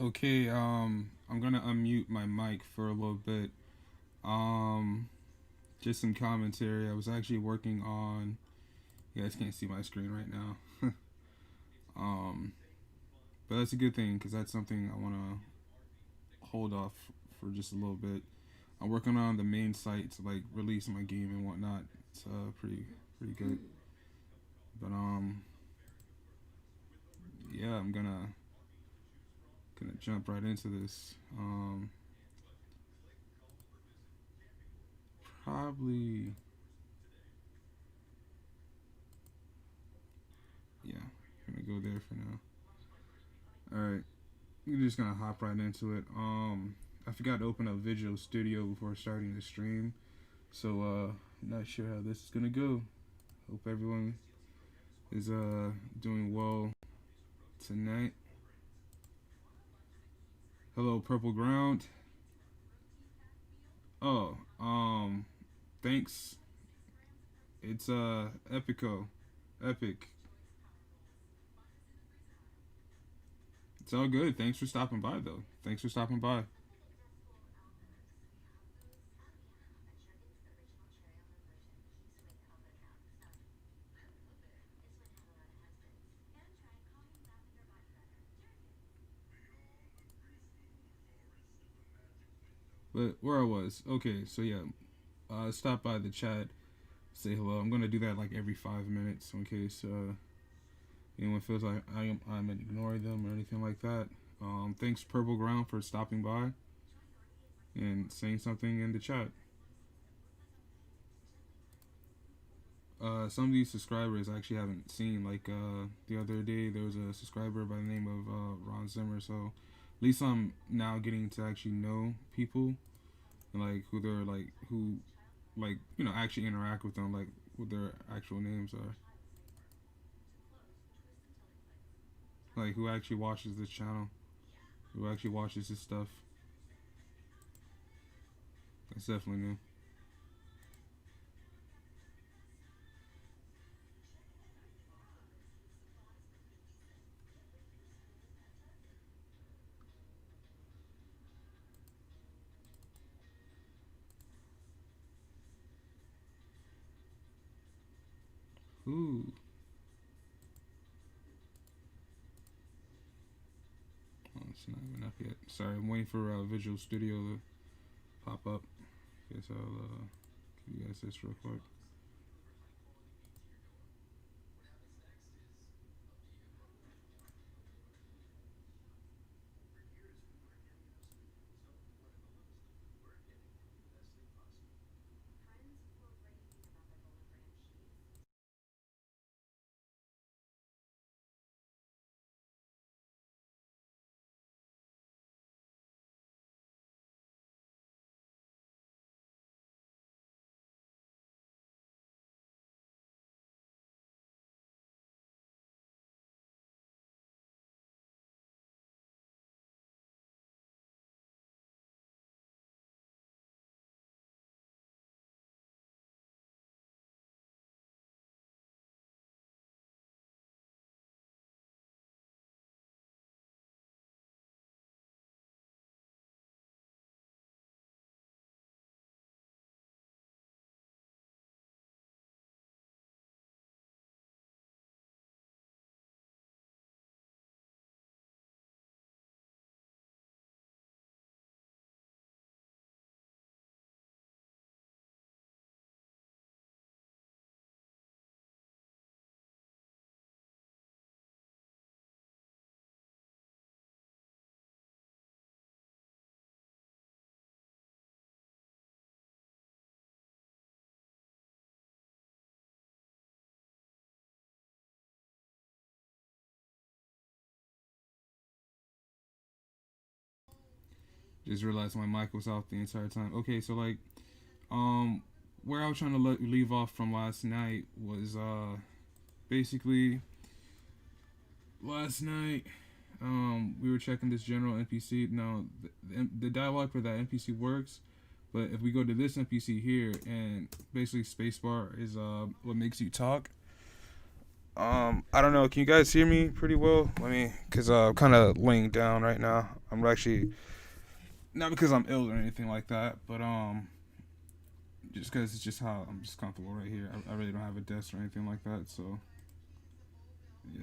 Okay, I'm gonna unmute my mic for a little bit. Um, just some commentary. I was actually working on. You guys can't see my screen right now. um, but that's a good thing because that's something I wanna hold off for just a little bit. I'm working on the main site to like release my game and whatnot. It's pretty good. But yeah, I'm gonna jump right into this. Probably yeah. Gonna go there for now. All right. We're just gonna hop right into it. I forgot to open up Visual Studio before starting the stream, so I'm not sure how this is gonna go. Hope everyone is doing well tonight. Hello, Purple Ground. Oh, thanks. It's Epico, Epic. It's all good. Thanks for stopping by, though. Thanks for stopping by. But where I was, okay. So yeah, stop by the chat, say hello. I'm gonna do that like every 5 minutes in case anyone feels like I'm ignoring them or anything like that. Thanks Purple Ground for stopping by and saying something in the chat. Some of these subscribers I actually haven't seen. Like the other day, there was a subscriber by the name of Ron Zimmer. So at least I'm now getting to actually know people and like who they're like who like actually interact with them, like what their actual names are, like who actually watches this channel, who actually watches this stuff. That's definitely new. Ooh, oh, it's not even up yet. Sorry, I'm waiting for Visual Studio to pop up. Okay, so I'll give you guys this real quick. Just realized my mic was off the entire time. Okay, so like um where I was trying to leave off from last night was basically last night we were checking this general NPC. Now the dialogue for that NPC works, but if we go to this NPC here and basically spacebar is what makes you talk. I don't know. Can you guys hear me pretty well? Let me, cause I'm kind of laying down right now. I'm actually not because I'm ill or anything like that, but just because it's just how I'm just comfortable right here. I really don't have a desk or anything like that, so yeah,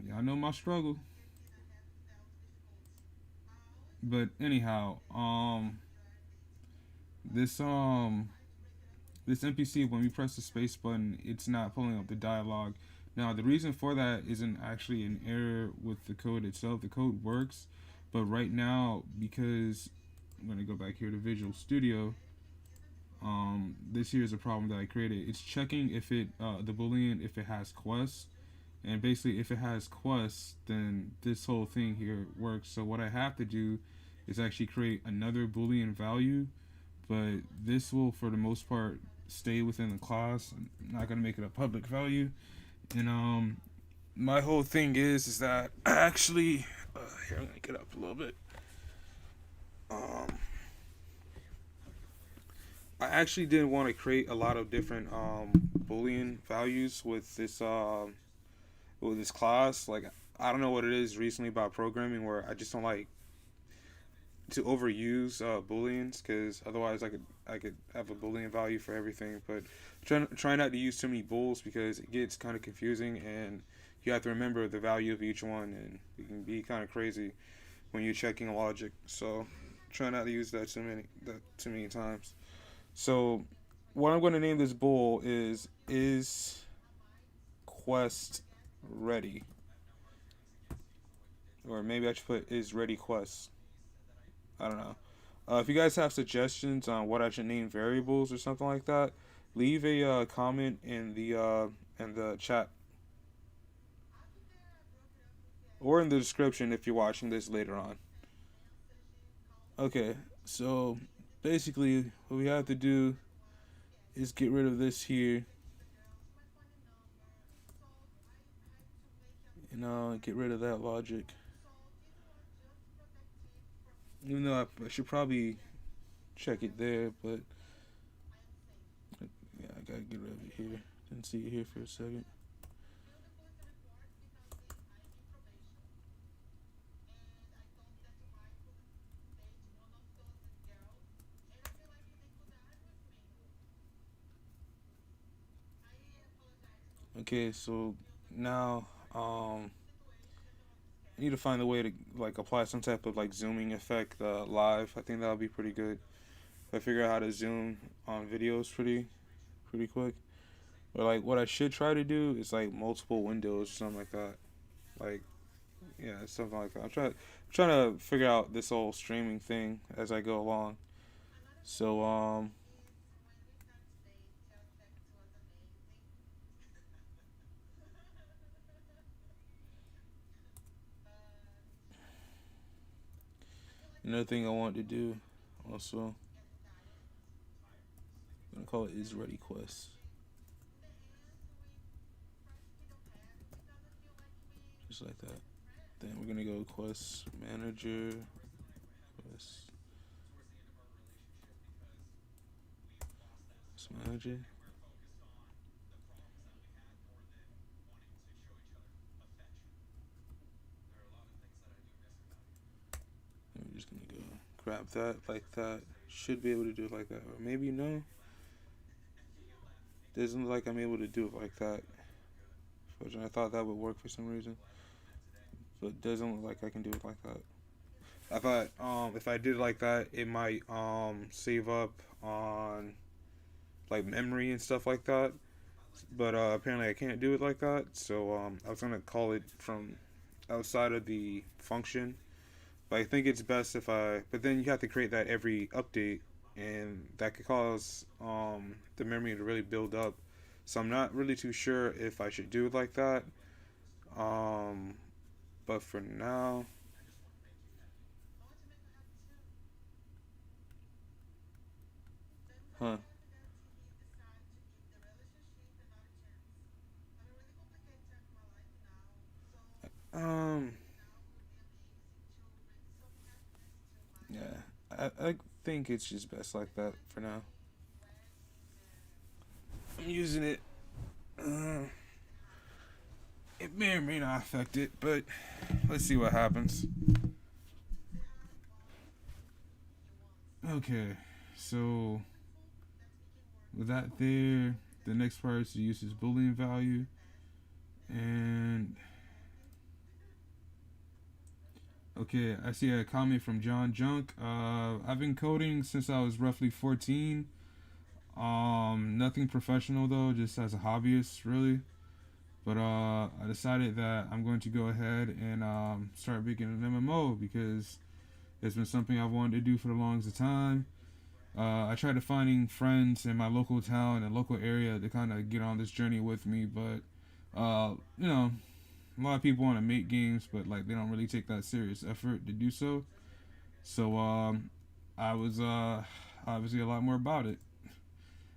yeah. I know my struggle, but anyhow, this this NPC, when we press the space button, it's not pulling up the dialogue. Now, the reason for that isn't actually an error with the code itself. The code works, but right now, because I'm going to go back here to Visual Studio, this here is a problem that I created. It's checking if the boolean, if it has quests, and basically if it has quests, then this whole thing here works. So what I have to do is actually create another boolean value, but this will, for the most part, stay within the class. I'm not gonna make it a public value. And my whole thing is that I actually here, I'm gonna get up a little bit. Um, I actually didn't want to create a lot of different boolean values with this class. Like, I don't know what it is recently about programming where I just don't like to overuse booleans, because otherwise I could have a boolean value for everything. But try not to use too many bools because it gets kind of confusing, and you have to remember the value of each one, and it can be kind of crazy when you're checking logic. So try not to use that too many times. So what I'm going to name this bool is quest ready, or maybe I should put is ready quest. I don't know. If you guys have suggestions on what I should name variables or something like that, leave a comment in the chat or in the description if you're watching this later on. Okay, so basically what we have to do is get rid of this here, and get rid of that logic. Even though I should probably check it there, but yeah, I gotta get rid of it here. Didn't see it here for a second. Okay, so now I need to find a way to like apply some type of like zooming effect live. I think that would be pretty good. If I figure out how to zoom on videos pretty quick. But like what I should try to do is like multiple windows or something like that. Like yeah, something like that. I'm trying to figure out this whole streaming thing as I go along. So another thing I want to do also, I'm gonna call it is ready quest. Just like that. Then we're gonna go quest manager, quest manager. And we're just gonna go grab that like that. Should be able to do it like that, or maybe no. Doesn't look like I'm able to do it like that. Fortunately, I thought that would work for some reason, but it doesn't look like I can do it like that. I thought if I did it like that, it might save up on like memory and stuff like that. But apparently I can't do it like that. So I was gonna call it from outside of the function. But I think it's best if I. But then you have to create that every update, and that could cause the memory to really build up. So I'm not really too sure if I should do it like that. Um, but for now, huh? Um, yeah, I think it's just best like that for now. I'm using it. Uh, It may or may not affect it, but let's see what happens. Okay, so with that there, the next part is to use his Boolean value. And okay, I see a comment from John Junk. I've been coding since I was roughly 14. Nothing professional though, just as a hobbyist, really. But I decided that I'm going to go ahead and start making an MMO because it's been something I've wanted to do for the longest time. I tried to finding friends in my local town and local area to kind of get on this journey with me, but you know, a lot of people want to make games, but like they don't really take that serious effort to do so. So I was obviously a lot more about it,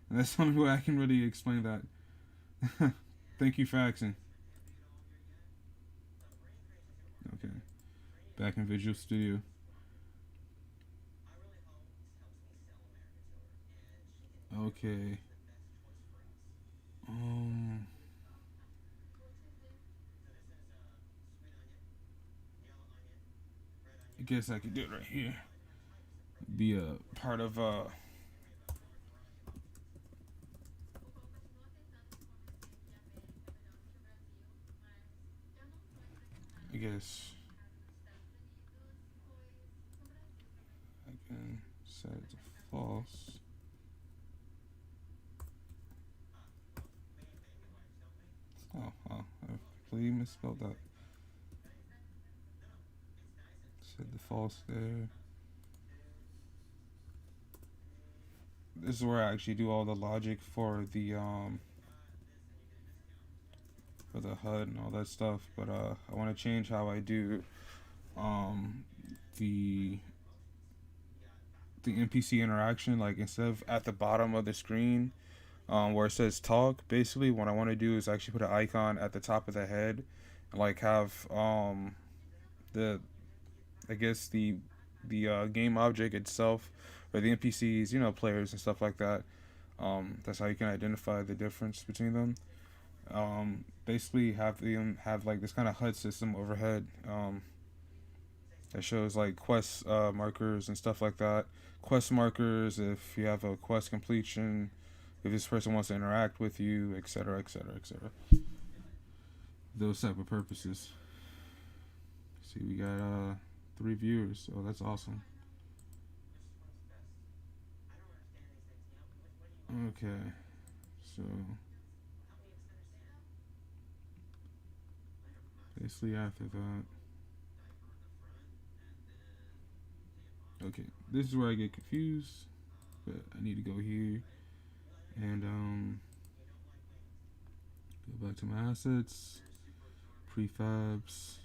and that's the only way I can really explain that. Thank you for asking. Okay, back in Visual Studio. Okay. Um, I guess I could do it right here. Be a part of I guess I can set it to false. Oh, I completely misspelled that. Set the false there. This is where I actually do all the logic for the HUD and all that stuff. But I want to change how I do um the the NPC interaction. Like instead of at the bottom of the screen, where it says talk. Basically, what I want to do is actually put an icon at the top of the head, and like have the I guess the game object itself or the NPCs, players and stuff like that. That's how you can identify the difference between them. Basically, have them have like this kind of HUD system overhead that shows like quest markers and stuff like that. Quest markers if you have a quest completion, if this person wants to interact with you, etc., etc., etc. Those type of purposes. See, we got 3 viewers, so that's awesome. Okay, so basically after that, okay, this is where I get confused, but I need to go here and go back to my assets, prefabs,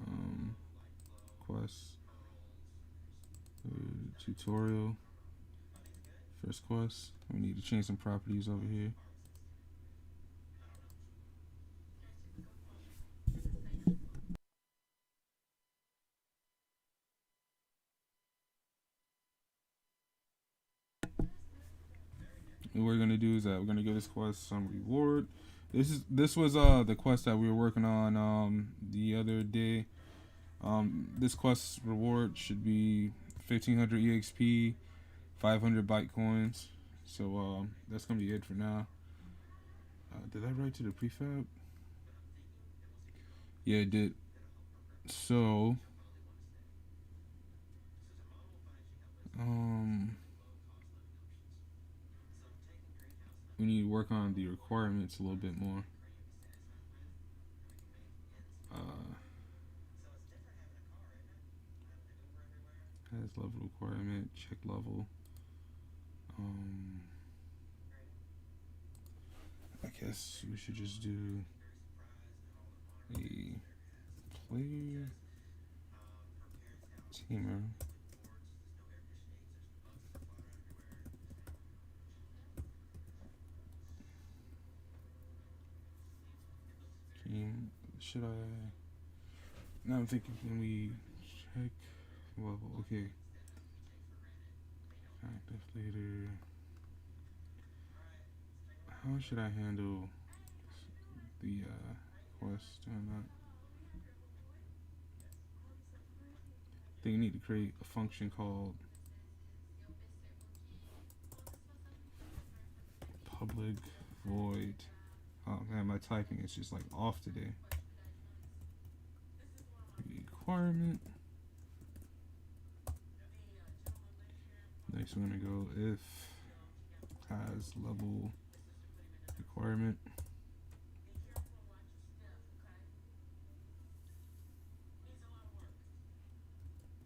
um, quests, tutorial, first quest. We need to change some properties over here. And what we're gonna do is that we're gonna give this quest some reward. This was the quest that we were working on the other day. This quest reward should be 1500 EXP, 500 Bitcoins. So that's gonna be it for now. Did I write to the prefab? Yeah, it did. So um, we need to work on the requirements a little bit more. Uh, has level requirement, check level. Um, I guess we should just do a player teamer. Team. Should I? Now I'm thinking, can we check level? Okay. Active later. How should I handle the request and that. I think you need to create a function called public void. Oh man, my typing is just like off today. Requirement. Next, we're gonna go if has level requirement.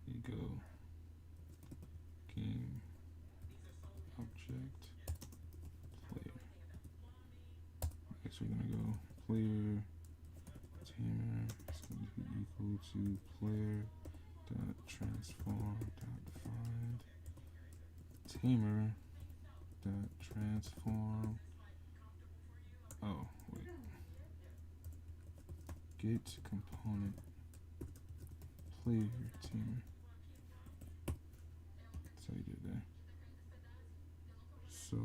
You go game object player. Next, we're gonna go player tamer is going to be equal to player dot transform dot find tamer dot transform. Oh wait, get component player tamer. That's how you do it there. So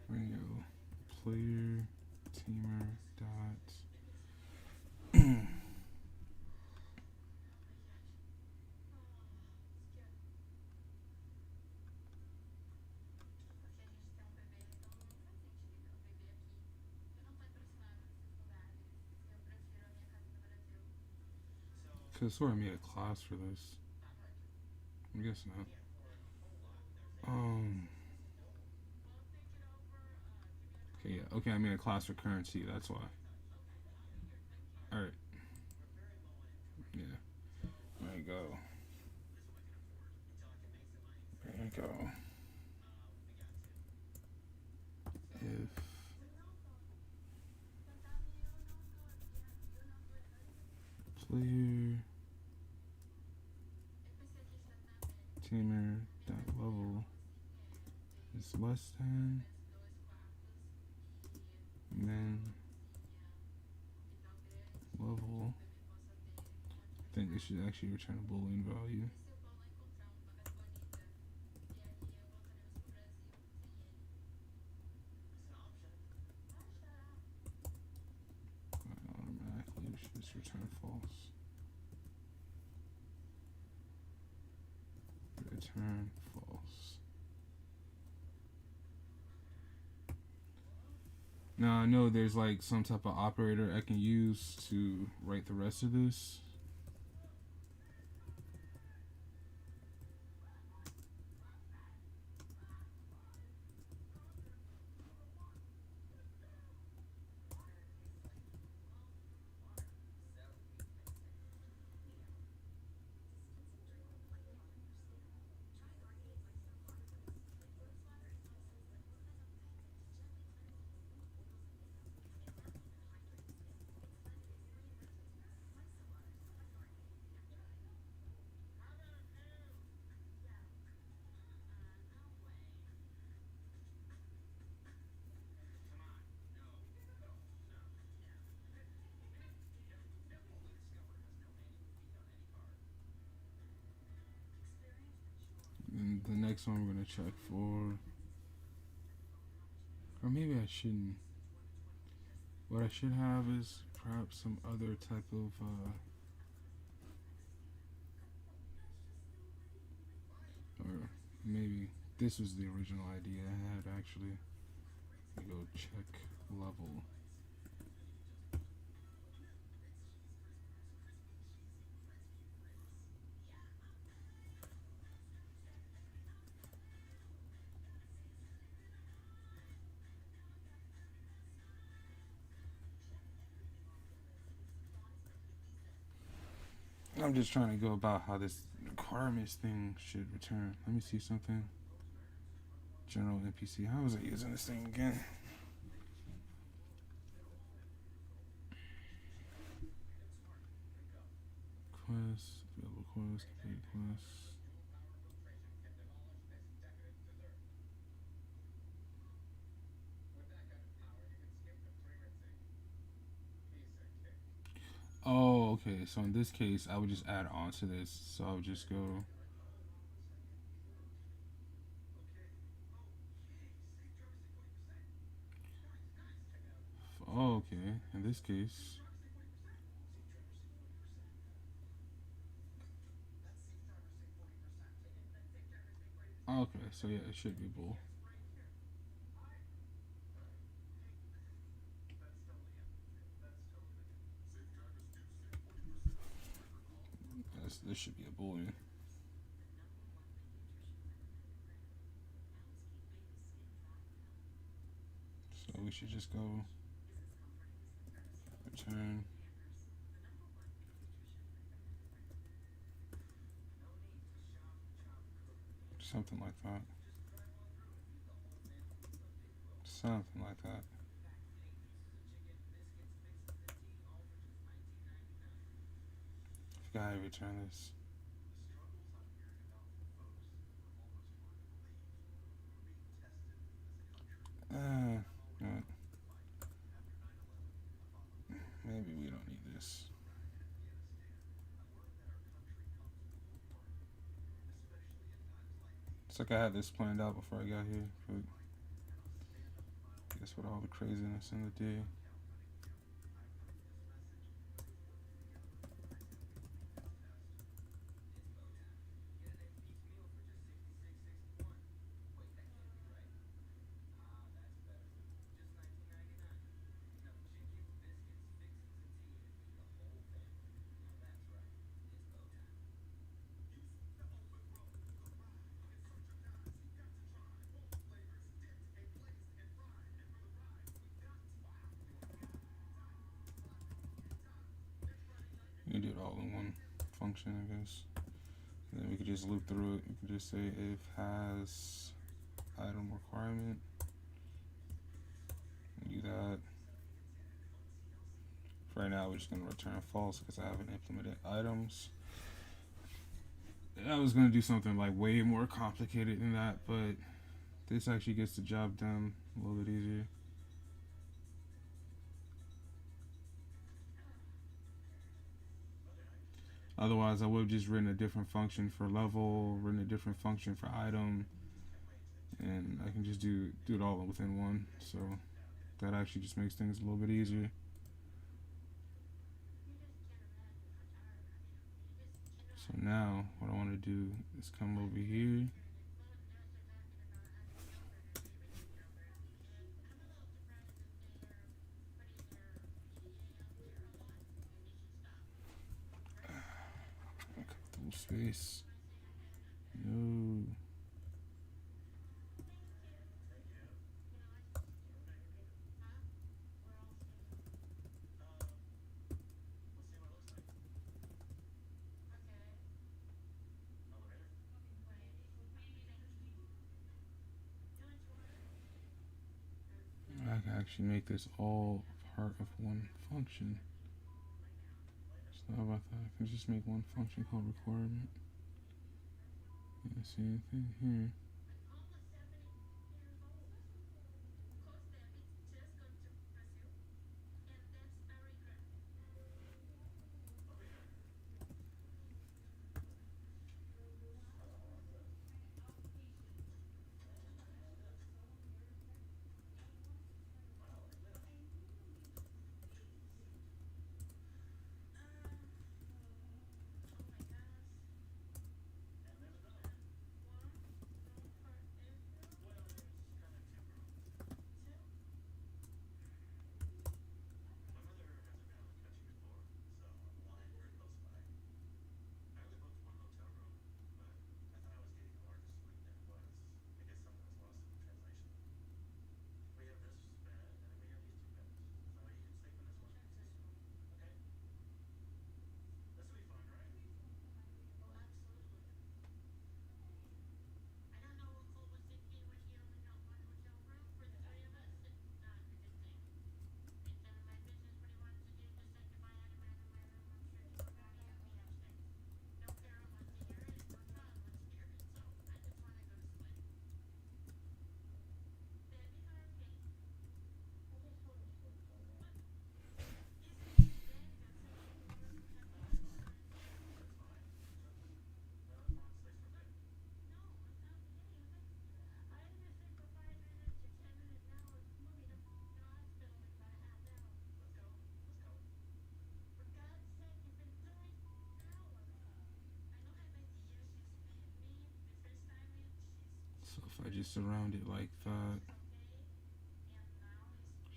we're gonna go player tamer dot could have sworn I made a class for this. I guess not. Okay, yeah. Okay, I made a class for currency. That's why. All right. Yeah. There you go. There you go. If player tamer dot level is less than, and then level, I think it should actually return a Boolean value. Automatically, it should just return false. Return false. Now I know there's like some type of operator I can use to write the rest of this. And the next one we're gonna check for, or maybe I shouldn't. What I should have is perhaps some other type of or maybe this was the original idea I had actually. Go check level. I'm just trying to go about how this requirements thing should return. Let me see something. General NPC. How was I using this thing again? Quest, available quest, complete quest. Oh, okay. So in this case, I would just add on to this. So I would just go. Oh, okay. In this case. Oh, okay. So yeah, it should be bool. This should be a boolean. So we should just go return something like that. Something like that. I forgot how to return this. Uh, no, maybe we don't need this. It's like I had this planned out before I got here, but I guess with all the craziness in the day. You can do it all in one function, I guess. And then we could just loop through it. You could just say if has item requirement. Do that. For right now, we're just going to return false because I haven't implemented items. I was going to do something like way more complicated than that, but this actually gets the job done a little bit easier. Otherwise, I would have just written a different function for level, written a different function for item, and I can just do it all within one. So that actually just makes things a little bit easier. So now what I want to do is come over here. Full space. No. I can actually make this all part of one function. So how about that? I can just make one function called requirement. Same thing here. If I just surround it like that,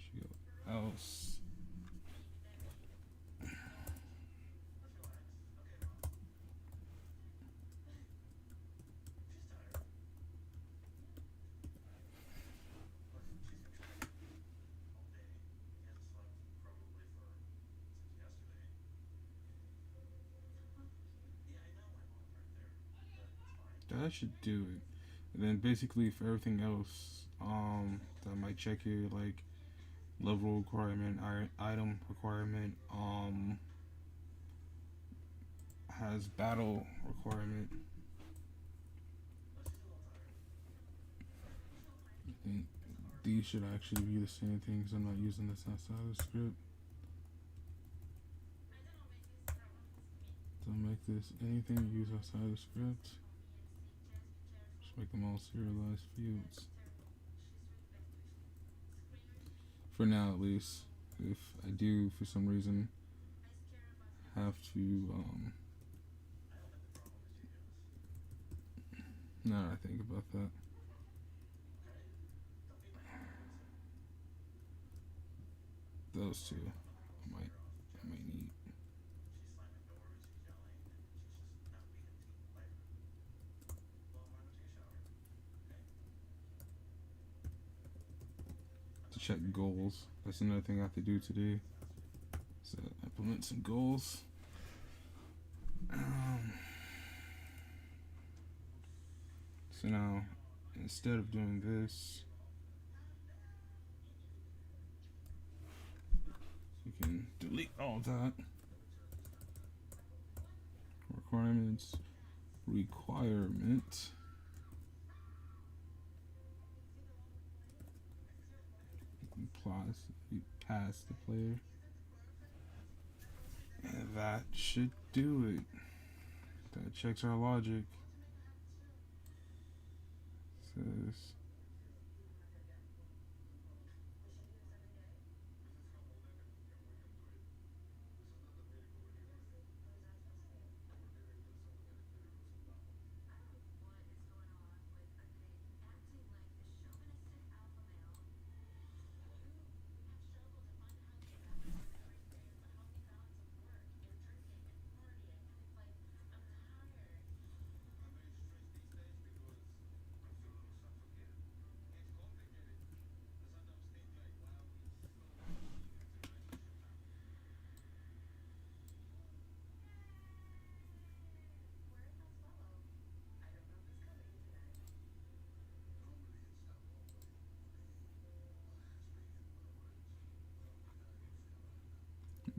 should go else. That should do it. And then basically for everything else, that might check here like level requirement, item requirement, has battle requirement. I think these should actually be the same things. I'm not using this outside of the script. Don't make this anything you use outside the script. Just make them all serialized fields. For now, at least. If I do, for some reason, have to, now that I think about that. Those two, I might need. To check goals. That's another thing I have to do today. So implement some goals. So now, instead of doing this, you can delete all that. Requirements, requirement. Plus, you pass the player. And that should do it. That checks our logic. Says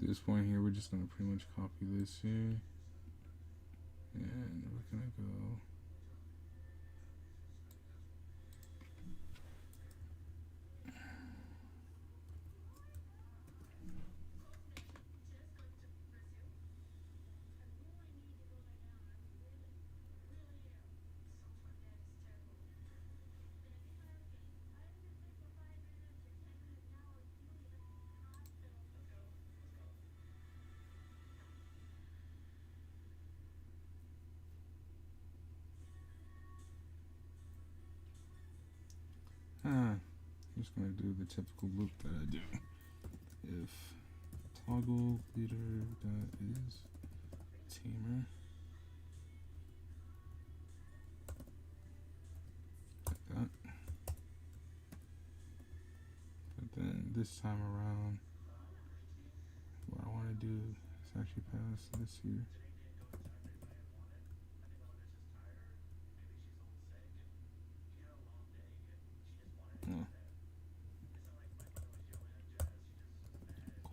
at this point here, we're just gonna pretty much copy this here, and we're gonna go. I'm just gonna do the typical loop that I do. If toggle leader that is tamer, like that. But then this time around, what I want to do is actually pass this here.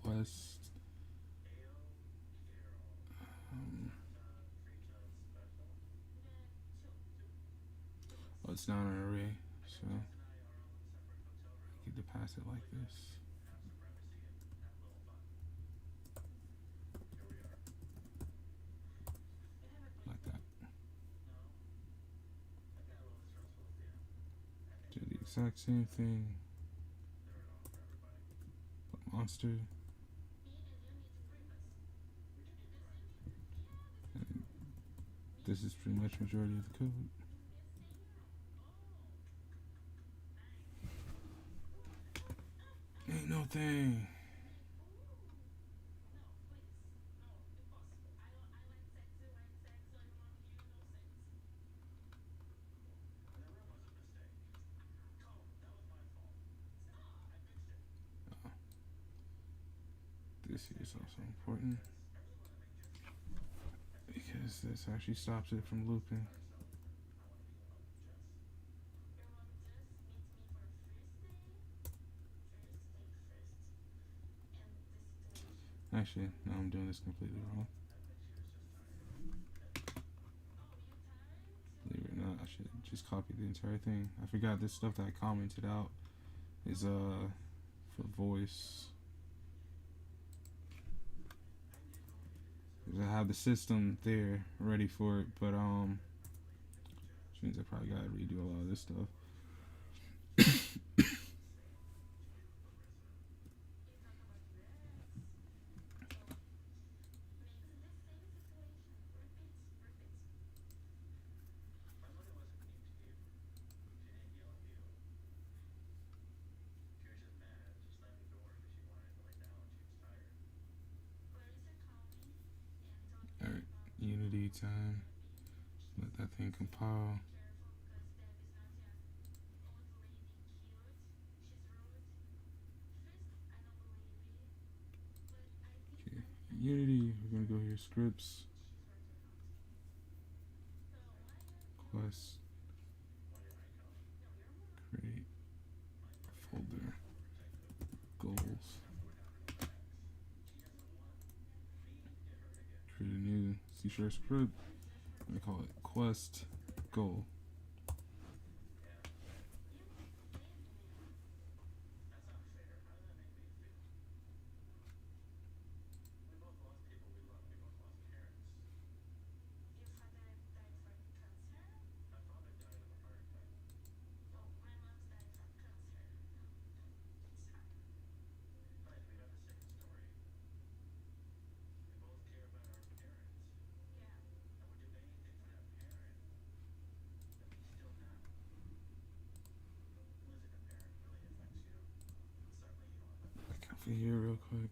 Quest. Oh, it's not an array, so I get to pass it like this. Like that. Do the exact same thing. But monster. And this is pretty much majority of the code. thing. This here is also important because this actually stops it from looping. Actually, no, I'm doing this completely wrong. Believe it or not, I should just copy the entire thing. I forgot this stuff that I commented out is for voice. Cause I have the system there ready for it, but which means I probably gotta redo a lot of this stuff. Alright, Unity time. Let that thing compile. Okay, Unity, we're gonna go here, scripts, quest, create folder, goals, create a new C# script. I'm gonna call it quest goal. Back over here real quick.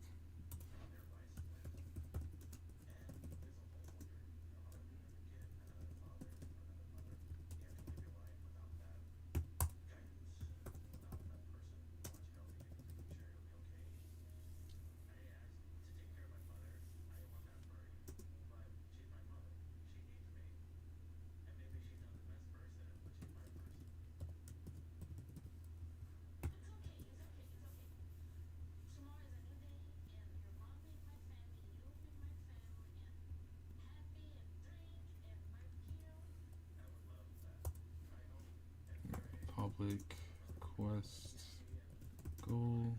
Public quest goal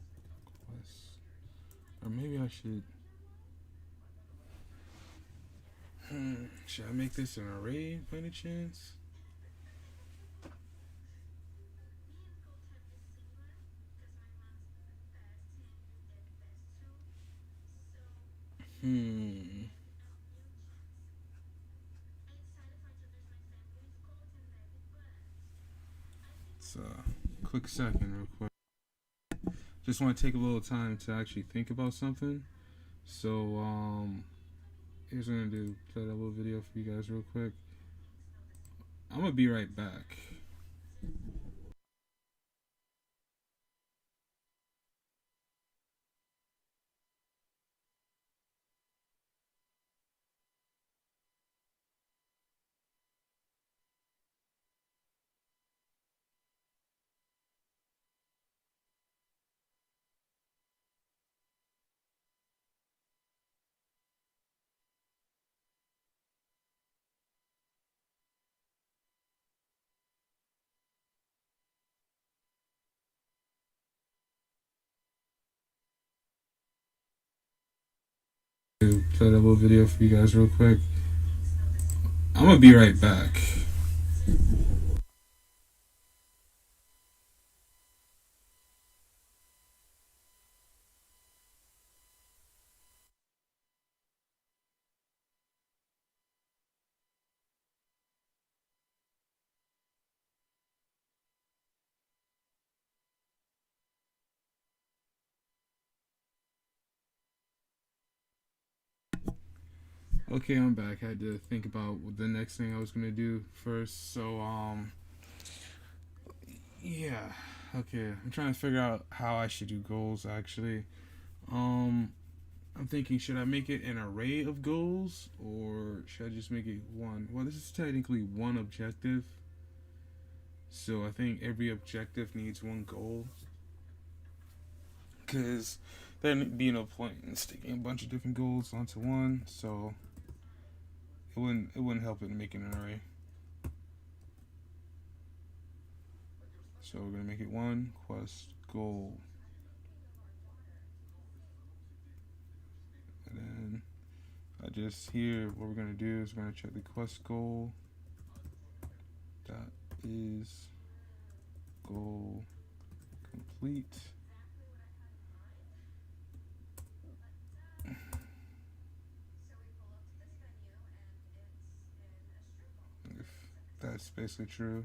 quest, or maybe I should. Should I make this an array by any chance? It's a quick second, real quick. Just want to take a little time to actually think about something. So, here's what I'm gonna do. Play that little video for you guys real quick. I'm gonna be right back. Play that little video for you guys real quick. I'm gonna be right back. Okay, I'm back. I had to think about what the next thing I was gonna do first. So, yeah. Okay, I'm trying to figure out how I should do goals actually. Um, I'm thinking, should I make it an array of goals or should I just make it one? Well, this is technically one objective, so I think every objective needs one goal. Because there'd be no point in sticking a bunch of different goals onto one, so it wouldn't help it in making an array. So we're gonna make it one quest goal, and then I just here what we're gonna do is we're gonna check the quest goal. That is goal complete. If that's basically true,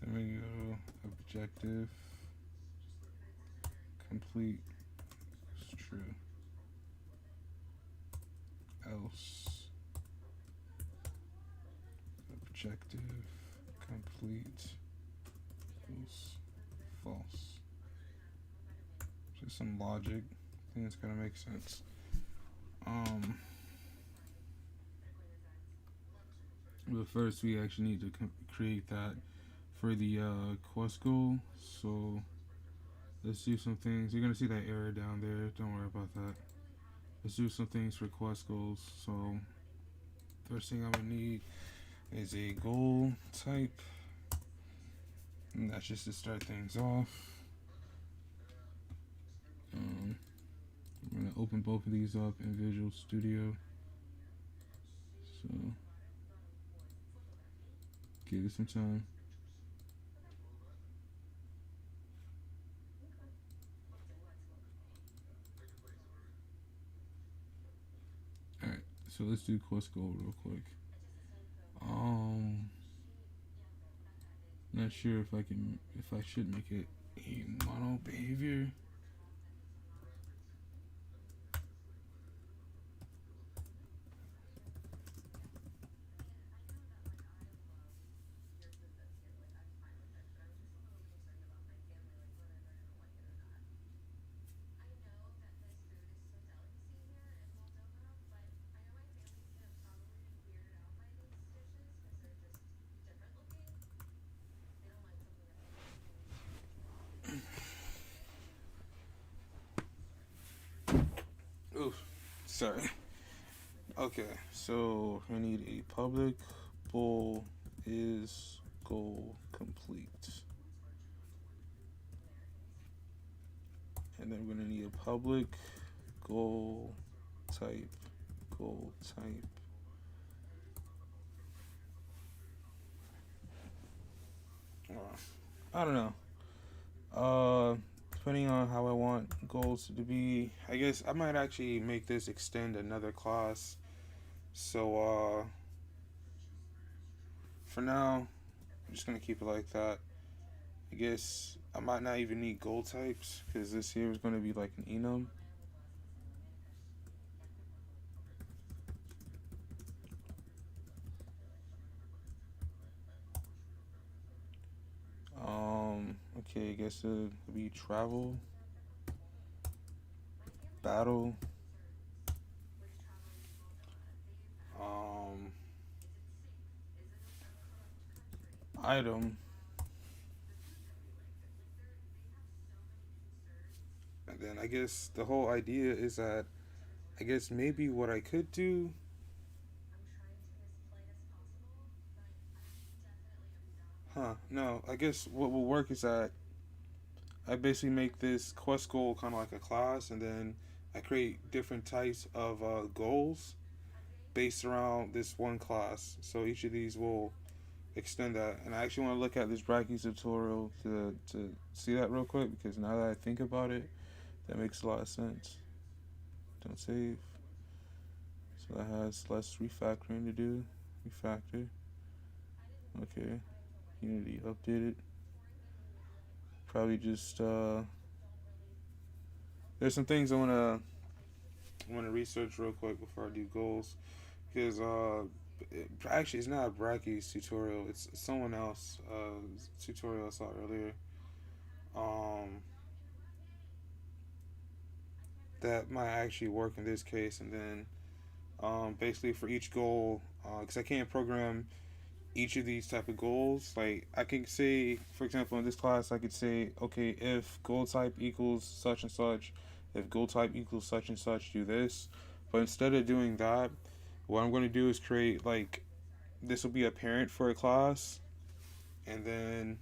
then we go objective complete is true. Else objective complete equals false. Just some logic. I think it's gonna make sense. Um, but first we actually need to create that for the quest goal. So let's do some things. You're gonna see that error down there. Don't worry about that. Let's do some things for quest goals. So first thing I'm gonna need is a goal type, and that's just to start things off. I'm gonna open both of these up in Visual Studio. So give it some time. Alright, so let's do quest goal real quick. Not sure if I should make it a mono behavior. Oof, sorry. Okay, so I need a public bool is goal complete. And then we're gonna need a public goal type. Goal type. I don't know. Depending on how I want goals to be, I guess I might actually make this extend another class. So for now, I'm just gonna keep it like that. I guess I might not even need goal types because this here is gonna be like an enum. Okay, I guess it'll be travel, battle, um, item, and then I guess the whole idea is that I guess maybe what I could do. No, I guess what will work is that I basically make this quest goal kind of like a class, and then I create different types of goals based around this one class. So each of these will extend that. And I actually want to look at this Brackeys tutorial to see that real quick because now that I think about it, that makes a lot of sense. Don't save. So that has less refactoring to do. Refactor. Okay. Unity updated. Probably just there's some things I wanna research real quick before I do goals. because actually it's not Bracky's tutorial. It's someone else tutorial I saw earlier. Um, that might actually work in this case, and then basically for each goal, because I can't program each of these type of goals. Like I can say, for example, in this class, I could say, okay, if goal type equals such and such, if goal type equals such and such, do this. But instead of doing that, what I'm going to do is create like this will be a parent for a class, and then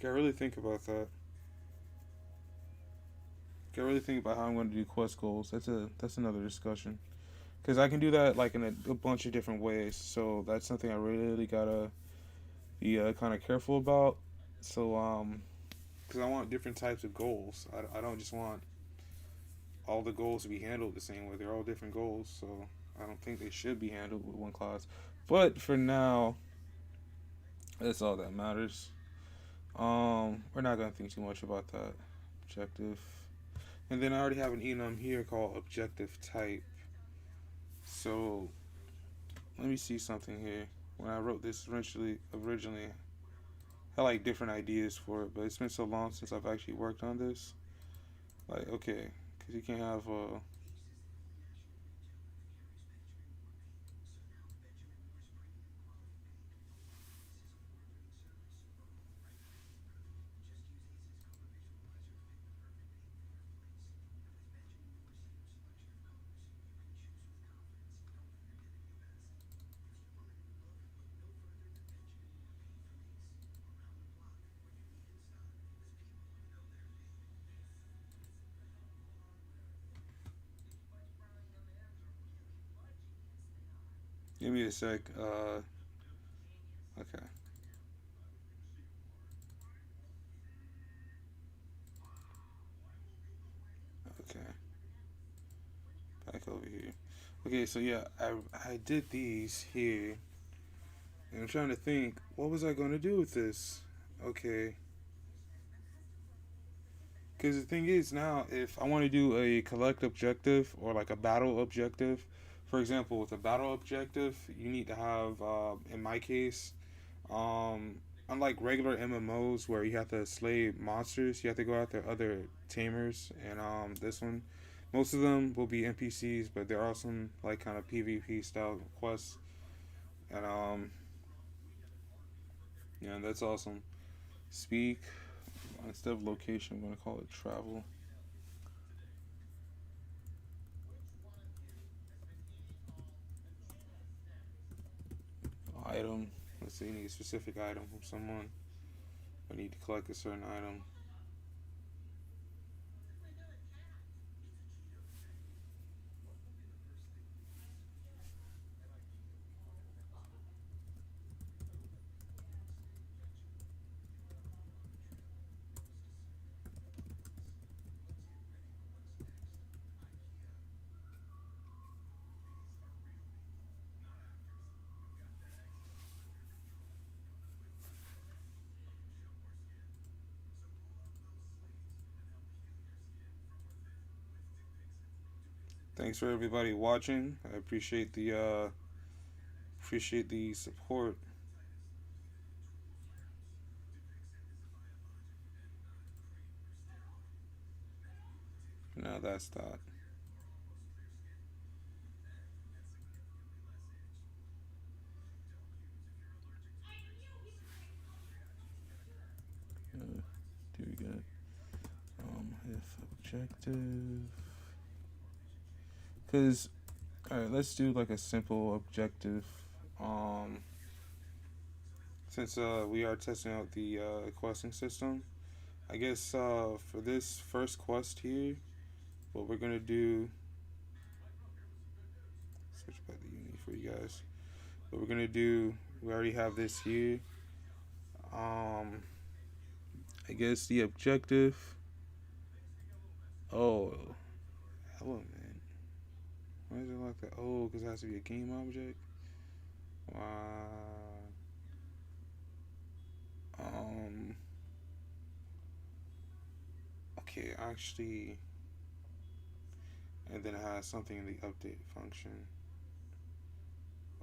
gotta really think about that. Gotta really think about how I'm going to do quest goals. That's another discussion. Because I can do that like in a bunch of different ways. So that's something I really gotta be kind of careful about. So because I want different types of goals. I don't just want all the goals to be handled the same way. They're all different goals, so I don't think they should be handled with one class. But for now, that's all that matters. We're not gonna think too much about that objective. And then I already have an enum here called objective type. So let me see something here. When I wrote this originally I had like different ideas for it, but it's been so long since I've actually worked on this. Like, okay, because you can't have give me a sec. Okay, okay, back over here. Okay, so yeah, I did these here, and I'm trying to think, what was I gonna do with this? Okay, because the thing is now, if I want to do a collect objective or like a battle objective, for example, with a battle objective, you need to have, in my case, Um, unlike regular MMOs where you have to slay monsters, you have to go after other tamers. And this one, most of them will be NPCs, but there are some like kind of PvP style quests. And yeah, that's awesome. Speak instead of location, I'm gonna call it travel. Item. Let's say you need a specific item from someone. I need to collect a certain item. Thanks for everybody watching. I appreciate the support. Now that's that. Do we get if objective? Because all right, let's do like a simple objective. Um, since we are testing out the questing system, I guess for this first quest here, what we're gonna do. Switch back the uni for you guys. What we're gonna do. We already have this here. Um, I guess the objective. Oh, hello, man. Why is it like that? Oh, because it has to be a game object. Um. Okay, actually. and then it has something in the update function.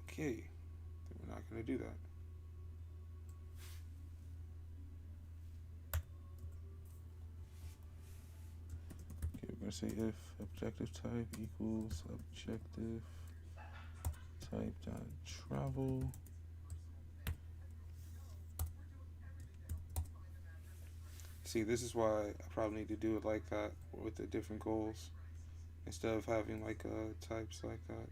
Okay, then we're not going to do that. Okay, we're going to say if objective type equals objective type dot travel. See, this is why I probably need to do it like that with the different goals instead of having like types like that.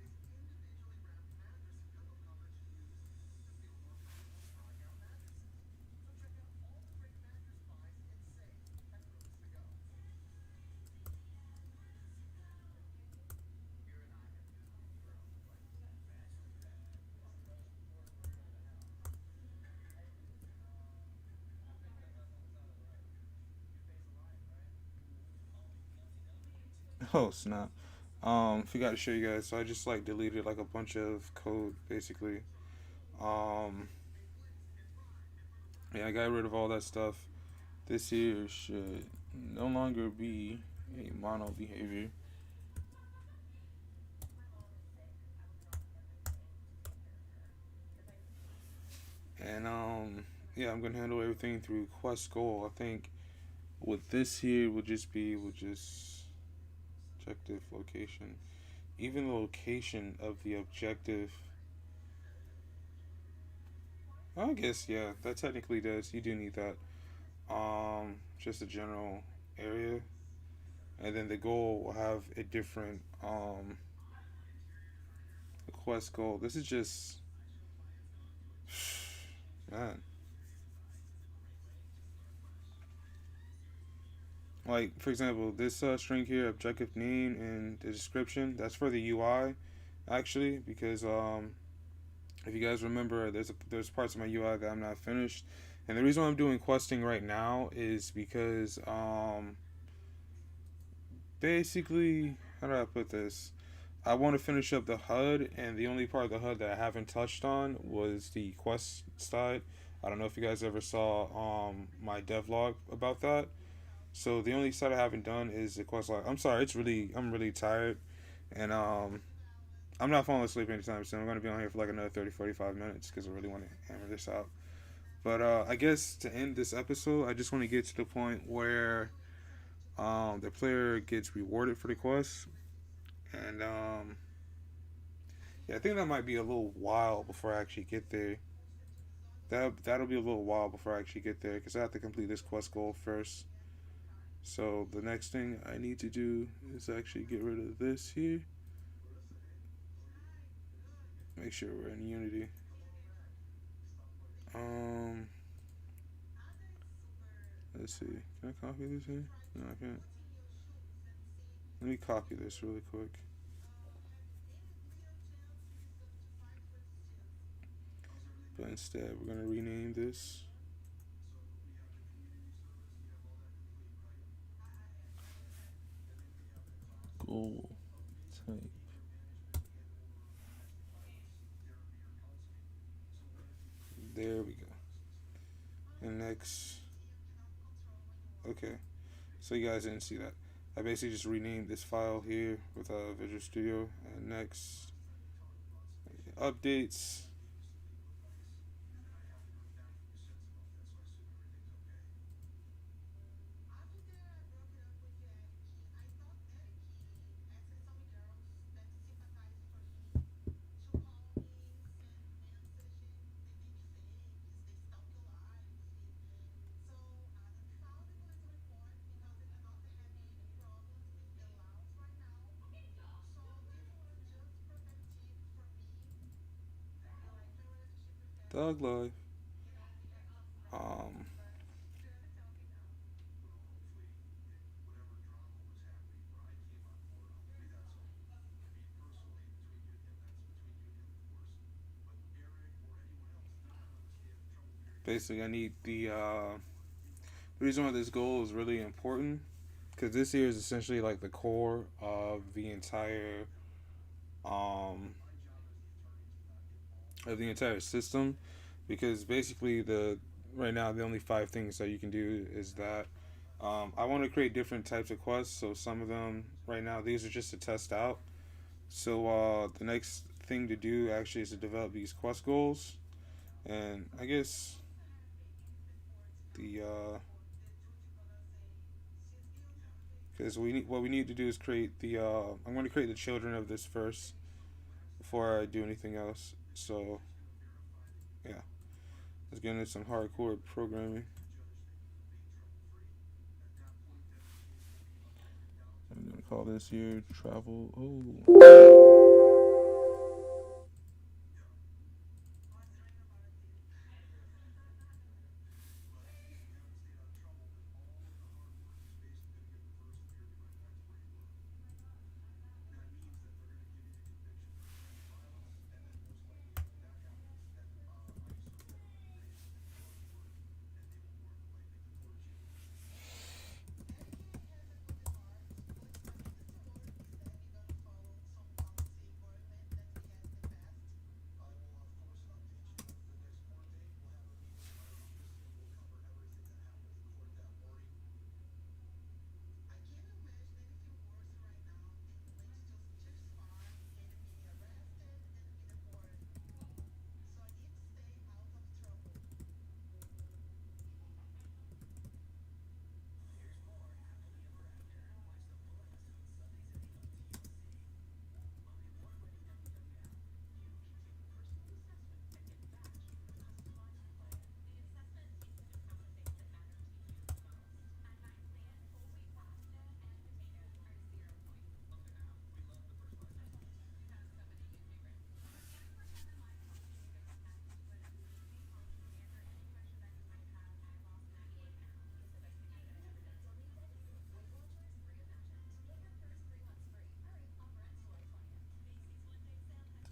Oh snap! Forgot to show you guys. So I just like deleted like a bunch of code basically. Um, yeah, I got rid of all that stuff. This here should no longer be a mono behavior. And yeah, I'm gonna handle everything through quest goal. I think with this here would just be would just objective location. Even the location of the objective. I guess yeah, that technically does. You do need that. Just a general area, and then the goal will have a different quest goal. This is just man. Like for example, this string here, objective name and the description. That's for the UI, actually, because if you guys remember, there's parts of my UI that I'm not finished, and the reason why I'm doing questing right now is because basically, how do I put this? I want to finish up the HUD, and the only part of the HUD that I haven't touched on was the quest side. I don't know if you guys ever saw my devlog about that. So the only side I haven't done is the quest log. I'm sorry, I'm really tired, and I'm not falling asleep anytime soon. I'm gonna be on here for like another 30, 45 minutes because I really want to hammer this out. But I guess to end this episode, I just want to get to the point where the player gets rewarded for the quest, and yeah, I think that might be a little while before I actually get there. That'll be a little while before I actually get there because I have to complete this quest goal first. So the next thing I need to do is actually get rid of this here. Make sure we're in Unity. Um, let's see. Can I copy this here? No, I can't. Let me copy this really quick. But instead, we're gonna rename this goal type. There we go. And next, okay. So you guys didn't see that. I basically just renamed this file here with Visual Studio. And next, updates. Dog life. Um, basically, I need the reason why this goal is really important because this here is essentially like the core um of the entire system because basically the right now the only five things that you can do is that I want to create different types of quests. So some of them right now, these are just to test out. So the next thing to do actually is to develop these quest goals, and I guess the because we need what we need to do is create the. I'm going to create the children of this first before I do anything else. So yeah, let's get into some hardcore programming. I'm gonna call this here travel. Oh,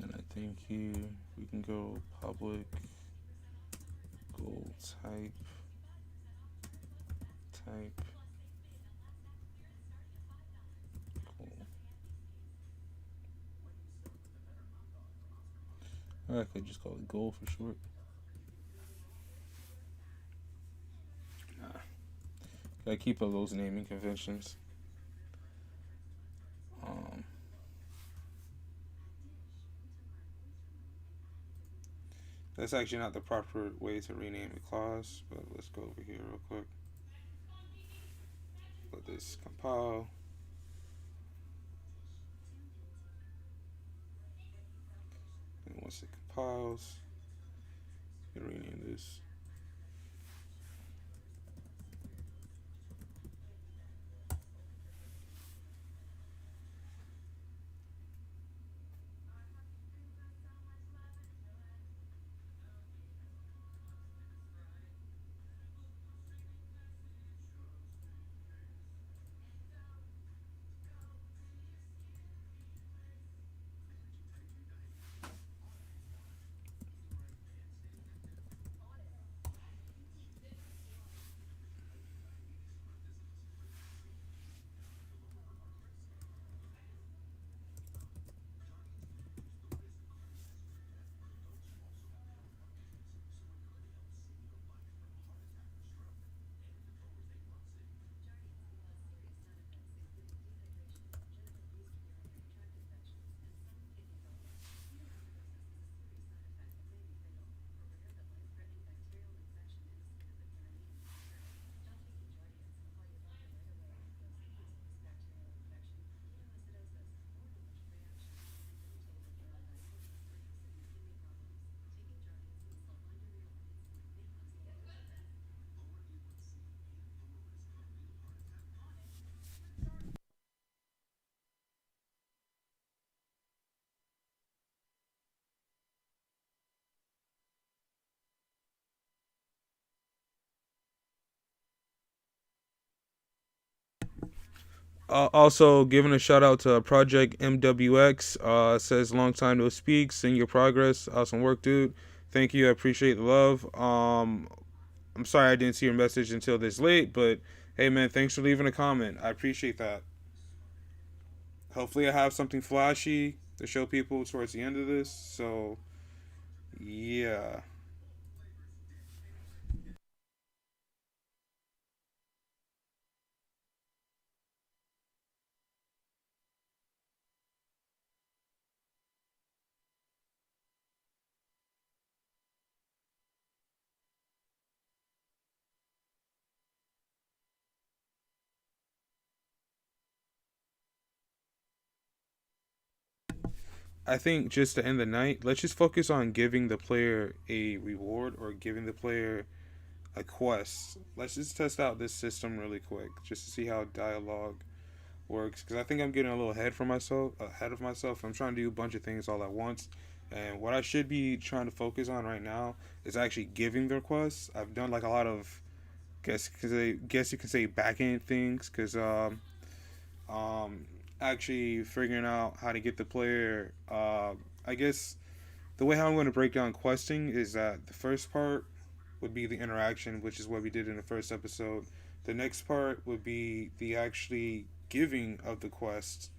and I think here we can go public goal type goal. Or I could just call it goal for short. Nah, gotta keep up those naming conventions. Um, that's actually not the proper way to rename a clause, but let's go over here real quick. Let this compile. And once it compiles, you can rename this. Also, giving a shout out to Project MWX. Says long time no speak. Seeing your progress. Awesome work, dude. Thank you. I appreciate the love. I'm sorry I didn't see your message until this late, but hey, man, thanks for leaving a comment. I appreciate that. Hopefully, I have something flashy to show people towards the end of this. So, yeah. I think just to end the night, let's just focus on giving the player a reward or giving the player a quest. Let's just test out this system really quick, just to see how dialogue works. Because I think I'm getting a little ahead of myself. I'm trying to do a bunch of things all at once, and what I should be trying to focus on right now is actually giving the requests. I've done like a lot of guess you could say back end things because um actually figuring out how to get the player. I guess the way how I'm going to break down questing is that the first part would be the interaction, which is what we did in the first episode. The next part would be the actually giving of the quest,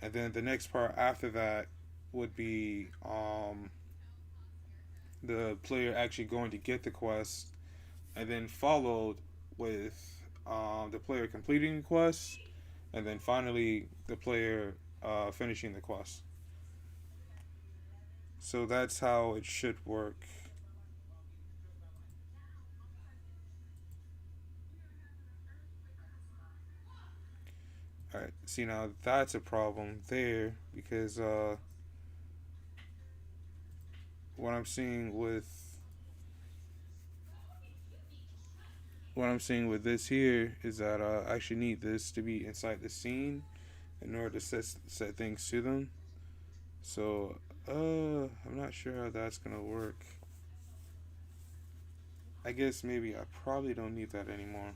and then the next part after that would be the player actually going to get the quest, and then followed with the player completing the quest, and then finally the player finishing the quest. So that's how it should work. All right. See, now that's a problem there because what I'm seeing with what I'm seeing with this here is that I actually need this to be inside the scene in order to set things to them. So I'm not sure how that's gonna work. I guess maybe I probably don't need that anymore.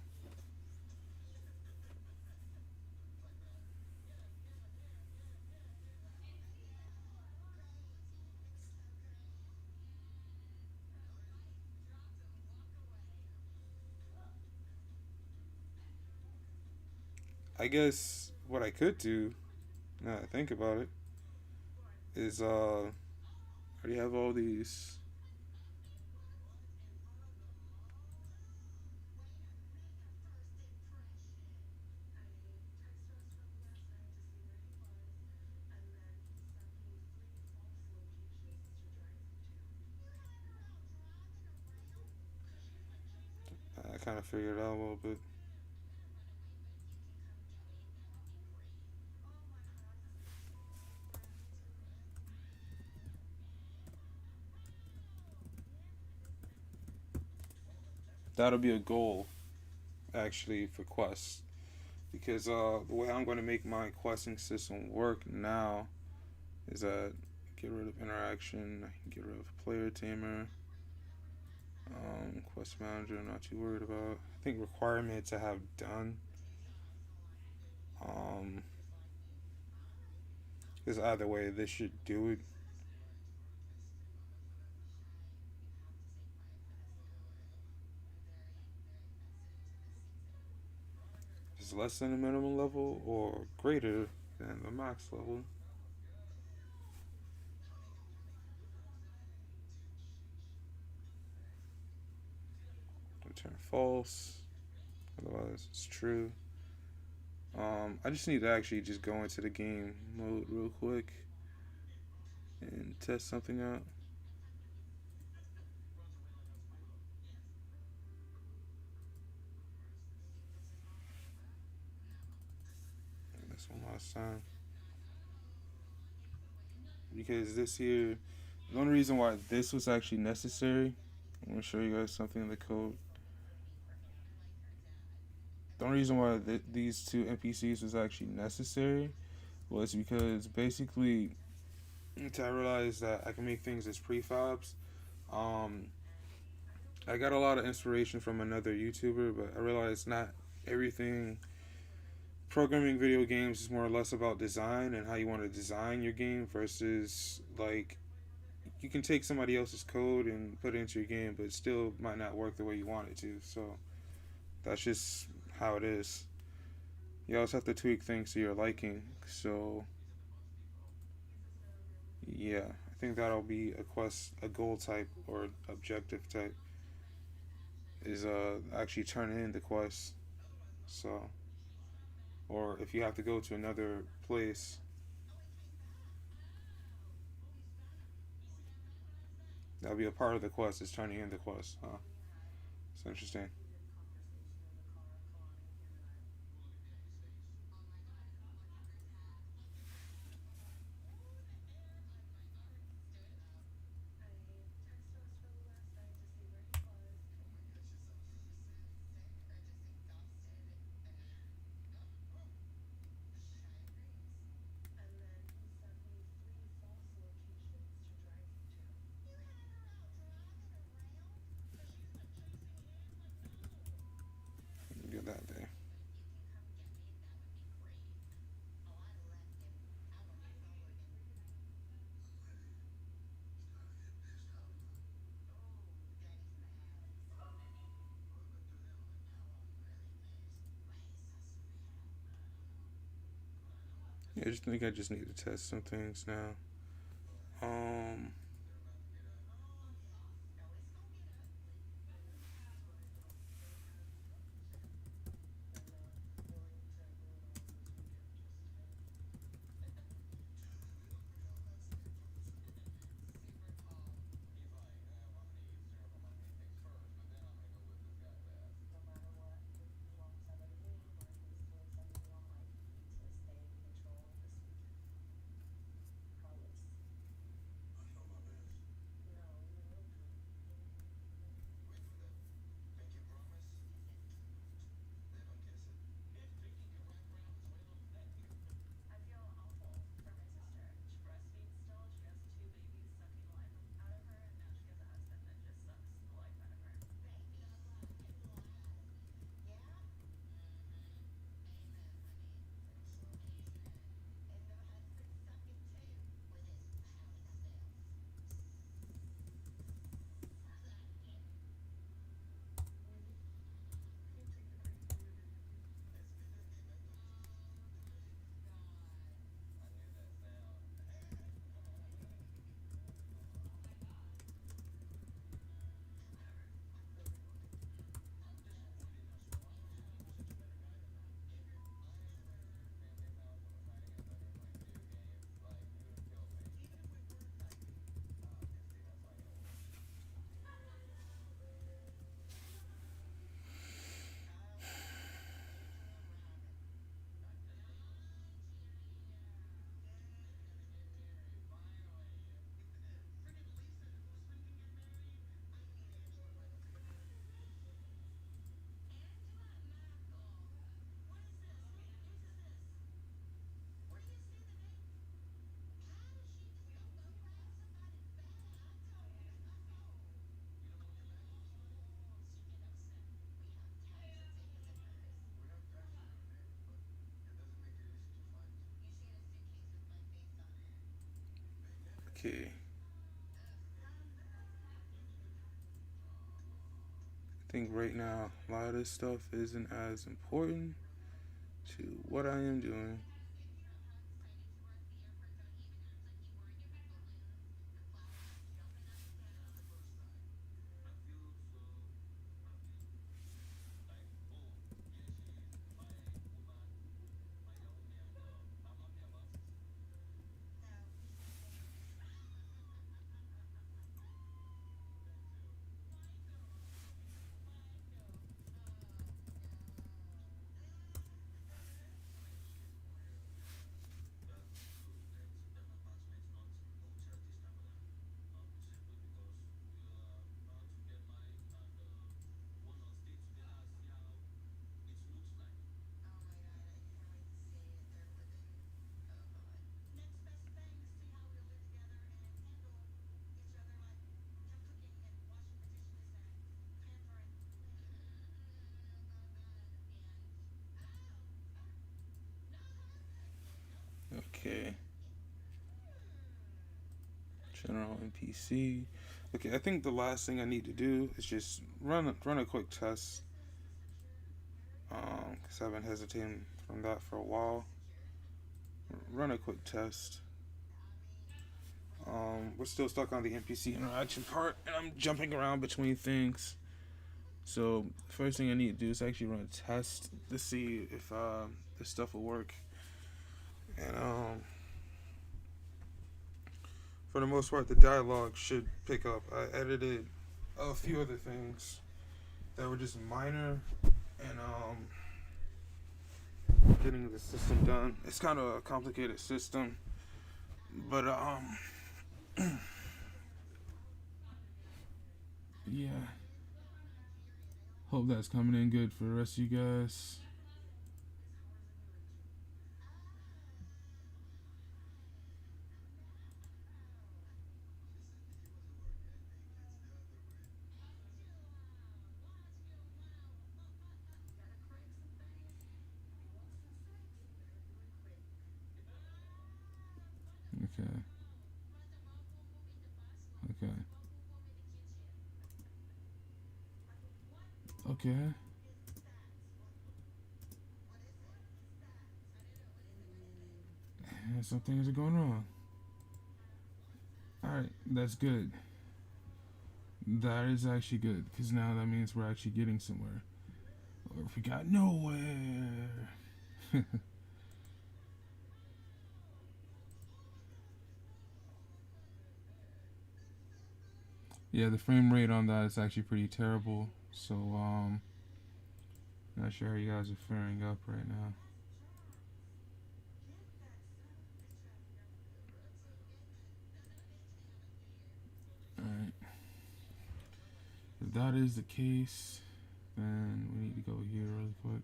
I guess what I could do, now that I think about it, is I already have all these. I kind of figured it out a little bit. That'll be a goal actually for quests because the way I'm going to make my questing system work now is that get rid of interaction, I can get rid of player tamer, quest manager. I'm not too worried about. I think requirement to have done. Um, because either way, this should do it. Is less than the minimum level or greater than the max level. Return false. Otherwise, it's true. I just need to actually just go into the game mode real quick and test something out. This one last time because this here, the only reason why this was actually necessary. I'm gonna show you guys something in the code. The only reason why these two NPCs was actually necessary was because basically until I realized that I can make things as prefabs. Um, I got a lot of inspiration from another YouTuber, but I realized not everything programming video games is more or less about design and how you want to design your game versus like you can take somebody else's code and put it into your game, but it still might not work the way you want it to. So that's just how it is. You always have to tweak things to your liking. So yeah, I think that'll be a goal type or objective type is actually turning in the quest. So, or if you have to go to another place, that'll be a part of the quest. Is turning in the quest. Huh? It's interesting. I just think I just need to test some things now. Um, okay. I think right now a lot of this stuff isn't as important to what I am doing. Okay. General NPC. Okay, I think the last thing I need to do is just run a quick test. Cause I've been hesitating from that for a while. Run a quick test. We're still stuck on the NPC interaction part, and I'm jumping around between things. So first thing I need to do is actually run a test to see if this stuff will work. And for the most part, the dialogue should pick up. I edited a few other things that were just minor, and getting the system done. It's kind of a complicated system, but yeah. Hope that's coming in good for the rest of you guys. Okay. Okay. Okay. some things are going wrong. Alright, that's good. That is actually good, because now that means we're actually getting somewhere. Or if we got nowhere. Yeah, the frame rate on that is actually pretty terrible. So, not sure how you guys are faring up right now. Alright. If that is the case, then we need to go here really quick.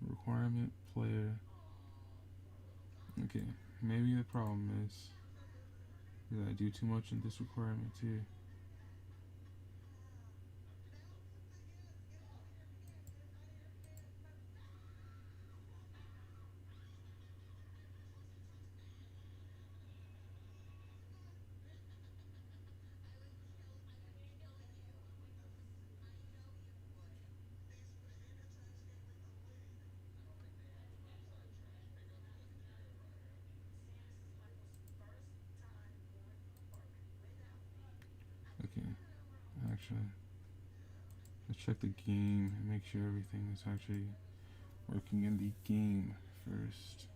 Requirement player. Okay, maybe the problem is that I do too much in this requirement too. Okay, actually, let's check the game and make sure everything is actually working in the game first.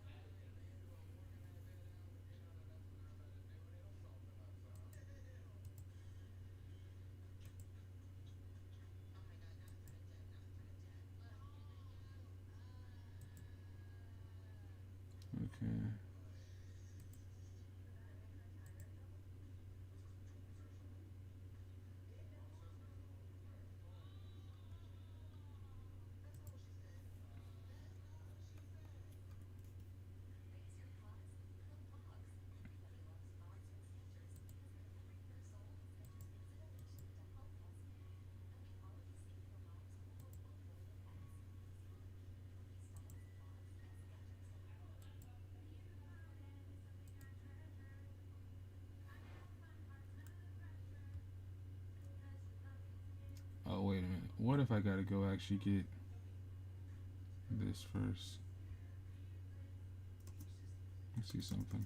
Okay. Oh, wait a minute. What if I gotta go actually get this first? Let's see something.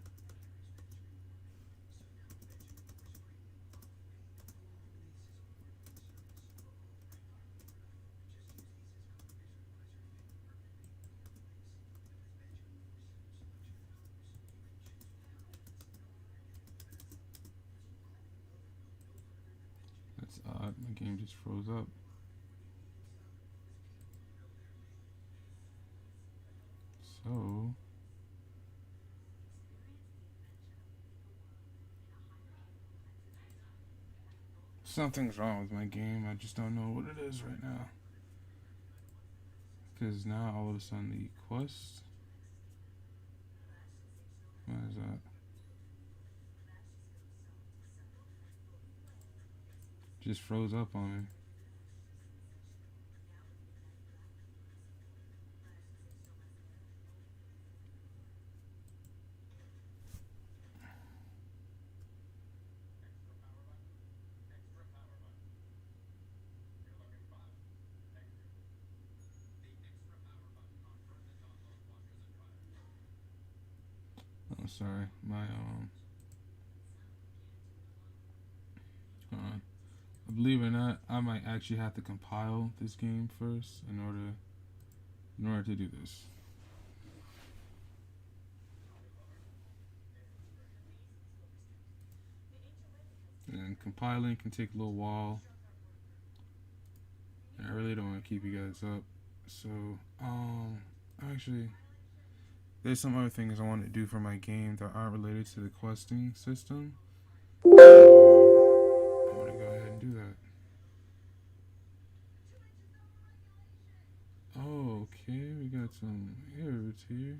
That's odd. My game just froze up. So, something's wrong with my game. I just don't know what it is right now. Because now all of a sudden the quest. What is that? Just froze up on me. Oh, sorry. My believe it or not, I might actually have to compile this game first in order to do this. And compiling can take a little while. And I really don't want to keep you guys up. So, actually, there's some other things I want to do for my game that aren't related to the questing system. So, I want to go ahead and do that. Oh, okay, we got some errors here.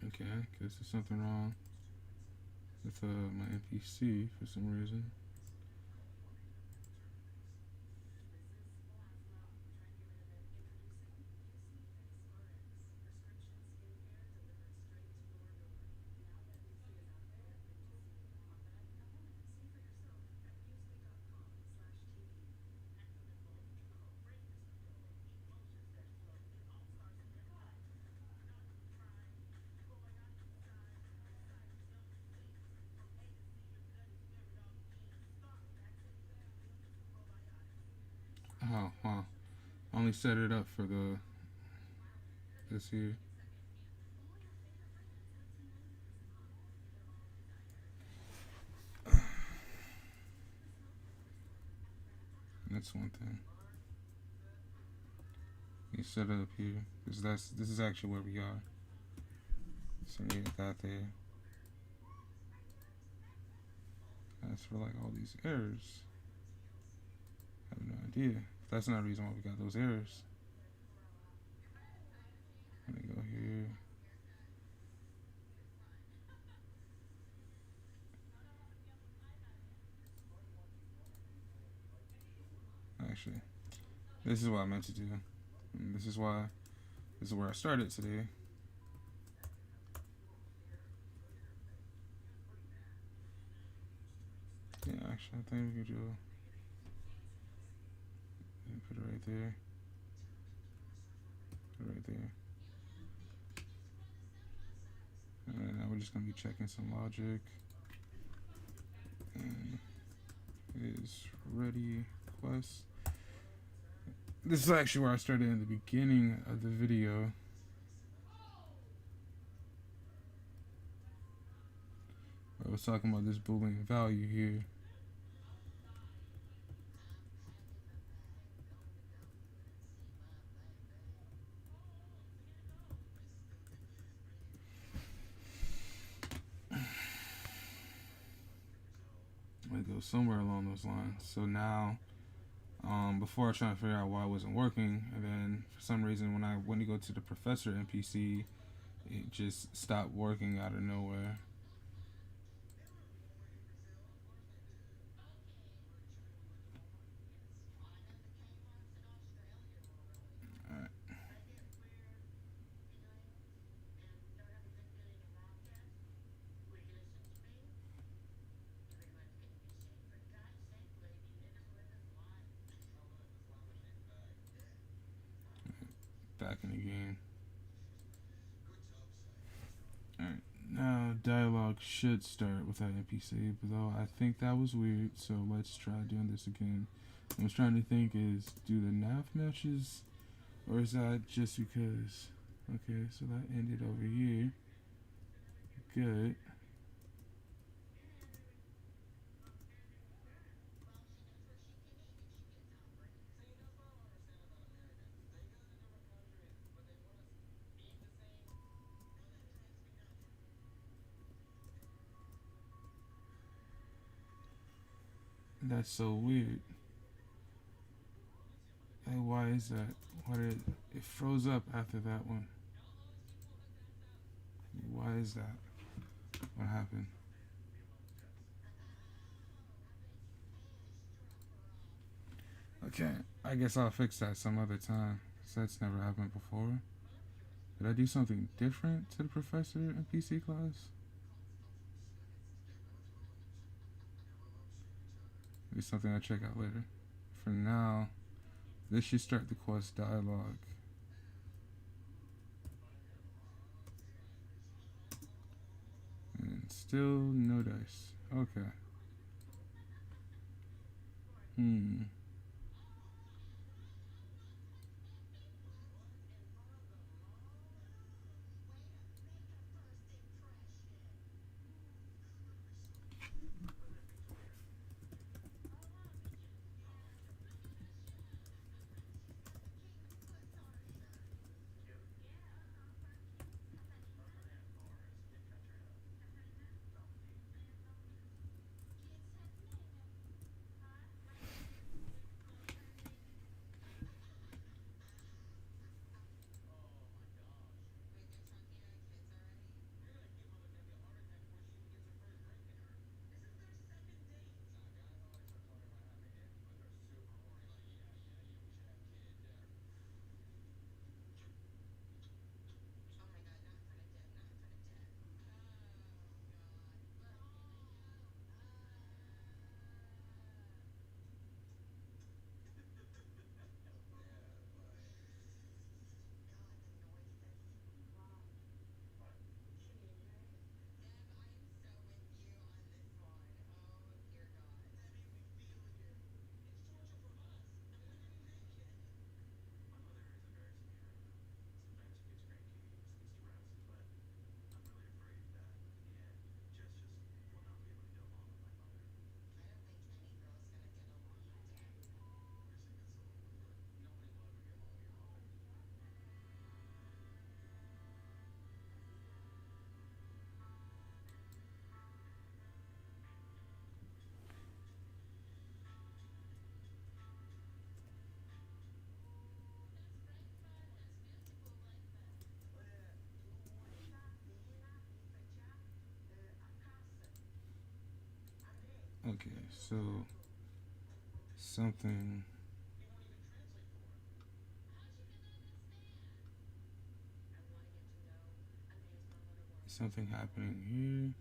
Okay, guess there's something wrong with my NPC for some reason. Oh, wow. I only set it up for this here. That's one thing. You set it up here because this is actually where we are. So you get that there. As for like all these errors, I have no idea. That's not the reason why we got those errors. I'm gonna go here. Actually, this is what I meant to do. And this is where I started today. Yeah, actually, I think we could do. Put it right there. Put it right there. And now we're just gonna be checking some logic. And it is ready quest. This is actually where I started in the beginning of the video. I was talking about this Boolean value here. It goes somewhere along those lines. So now, before I was trying to figure out why it wasn't working, and then for some reason when I went to go to the professor NPC, it just stopped working out of nowhere. Alright. Back in the game. Alright. Now dialogue should start with that NPC, but though I think that was weird, so let's try doing this again. I was trying to think, is do the nav matches, or is that just because? Okay, so that ended over here. Good. That's so weird. Hey, why is that? Why did it froze up after that one? Why is that? What happened? Okay, I guess I'll fix that some other time. 'Cause that's never happened before. Did I do something different to the professor in PC class? Maybe something I'll check out later. For now, this should start the quest dialogue. And still no dice. Okay. Okay, so something something happening here.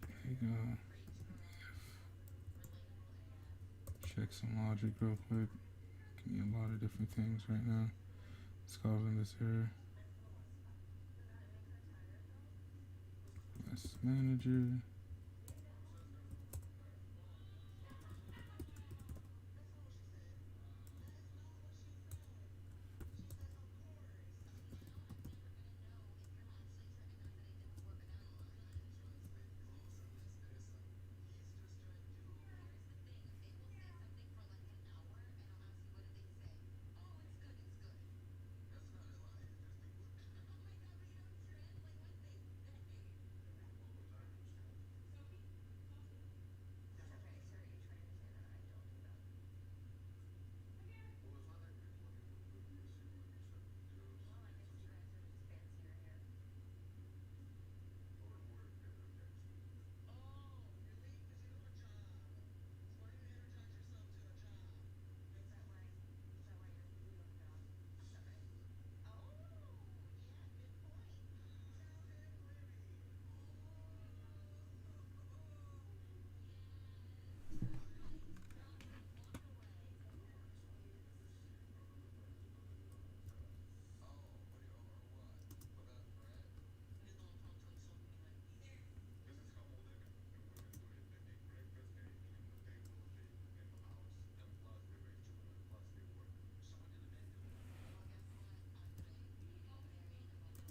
There you go. Check some logic real quick. Give me a lot of different things right now. It's causing this error. Let's manager.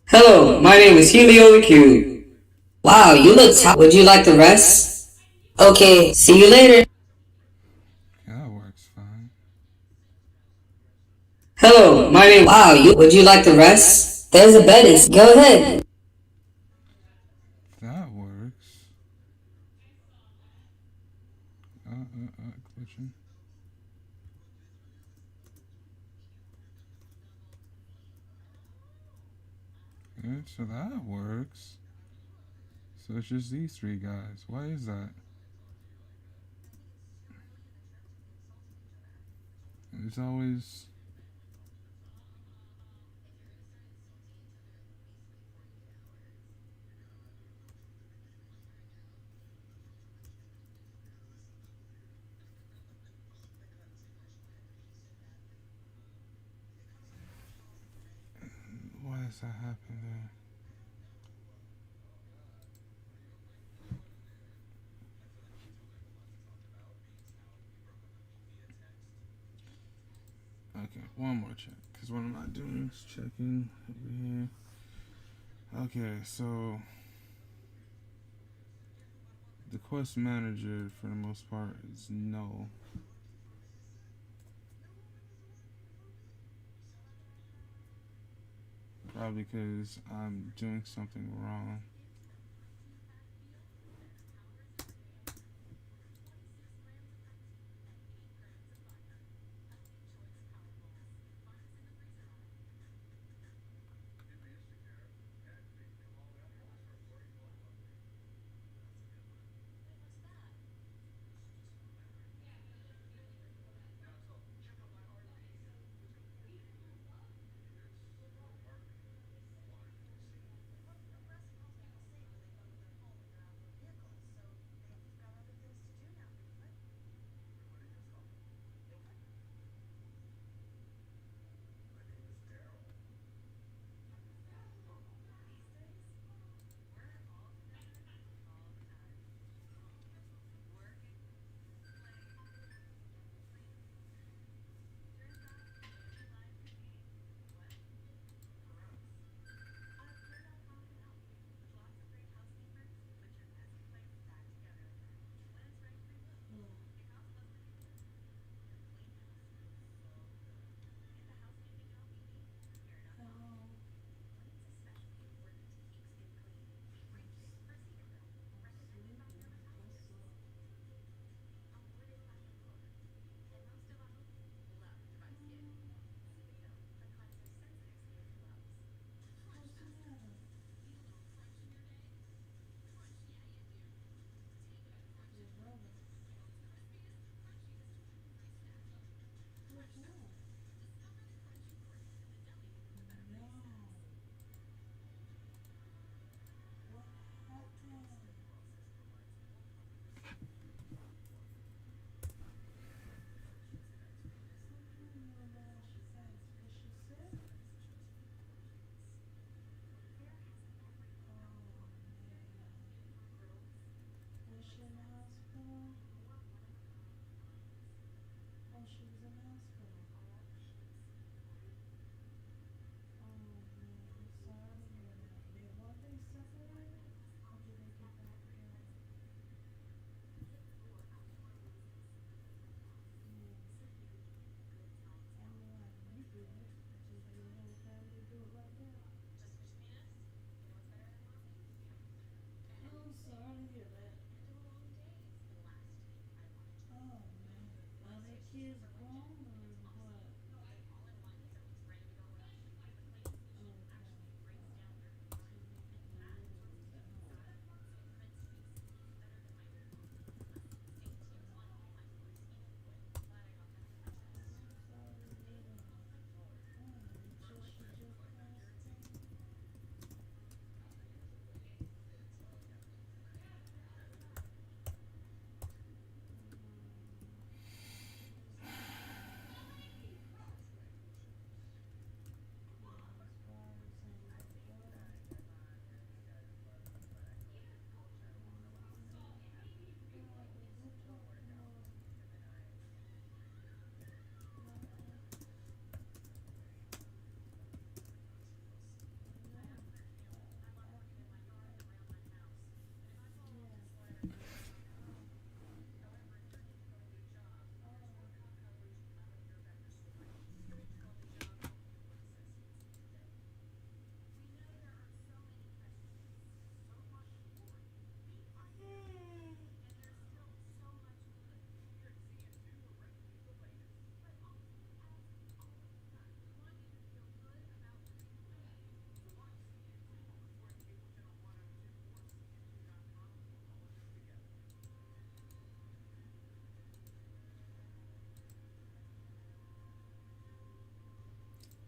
Hello, my name is Helio Q. Wow, you look tired. Would you like the rest? Okay, see you later. Okay, that works fine. Hello, my name. Wow, you. Would you like the rest? There's a bed. Go ahead. That works. Glitching. Good, so that works. So it's just these three guys. Why is that? It's always. Why does that happen there? Okay, one more check. Because what I'm not doing is checking over here. Okay, so the quest manager for the most part is no. Probably because I'm doing something wrong.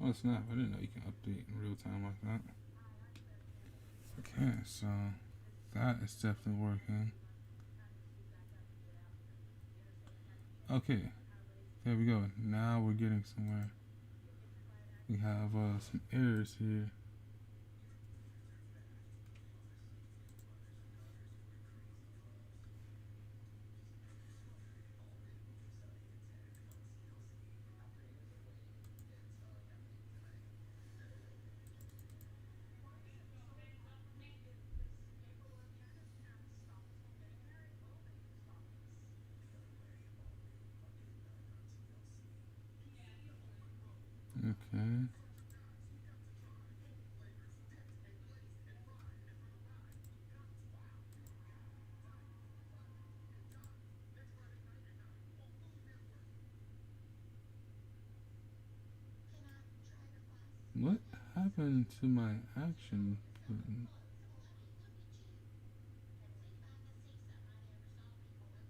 Oh snap! I didn't know you can update in real time like that. Okay, so that is definitely working. Okay, there we go. Now we're getting somewhere. We have some errors here. Okay. What happened to my action button?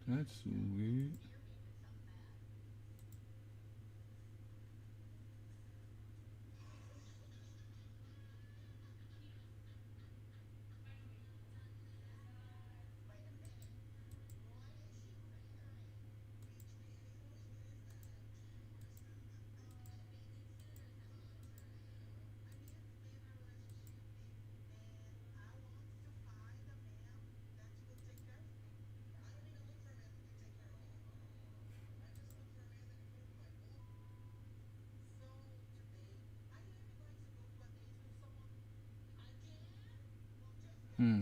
That's weird. Hmm.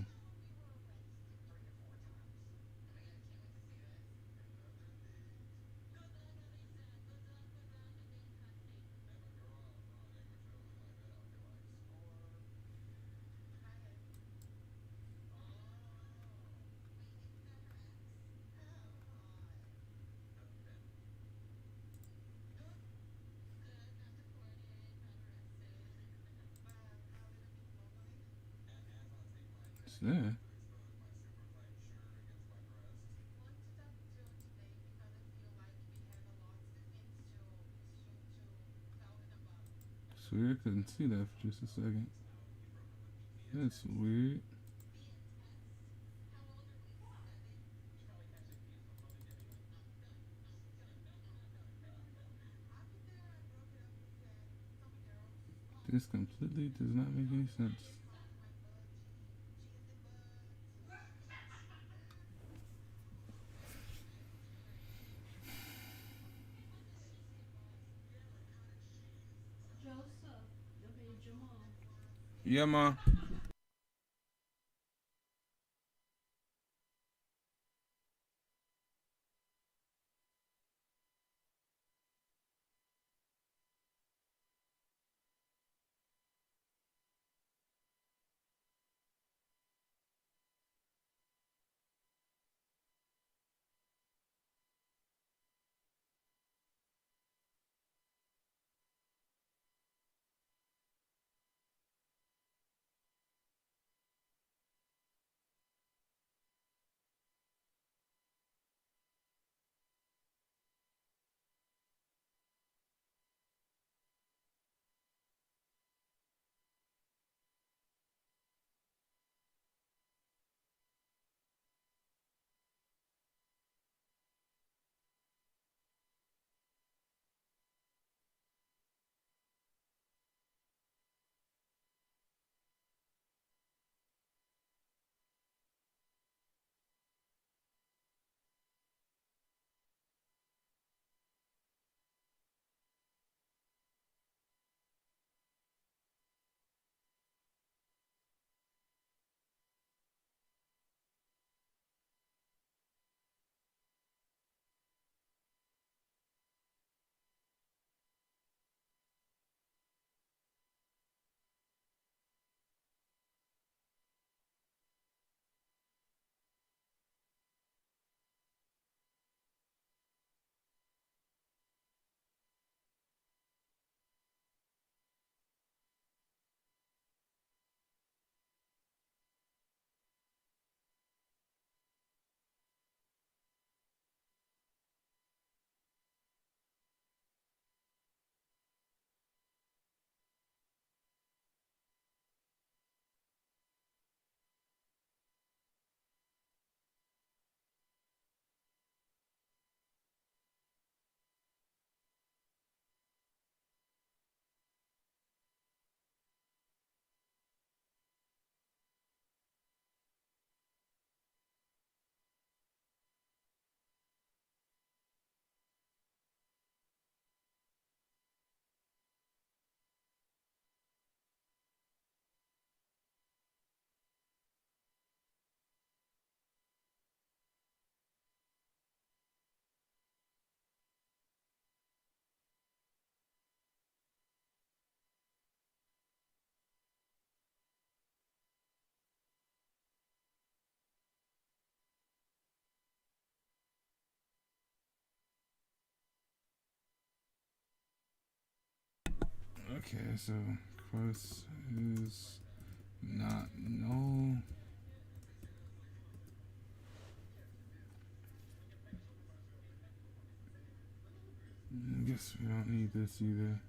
It's there. Swear I couldn't see that for just a second. That's weird. This completely does not make any sense. Yeah, ma. Okay, so quest is not null. I guess we don't need this either.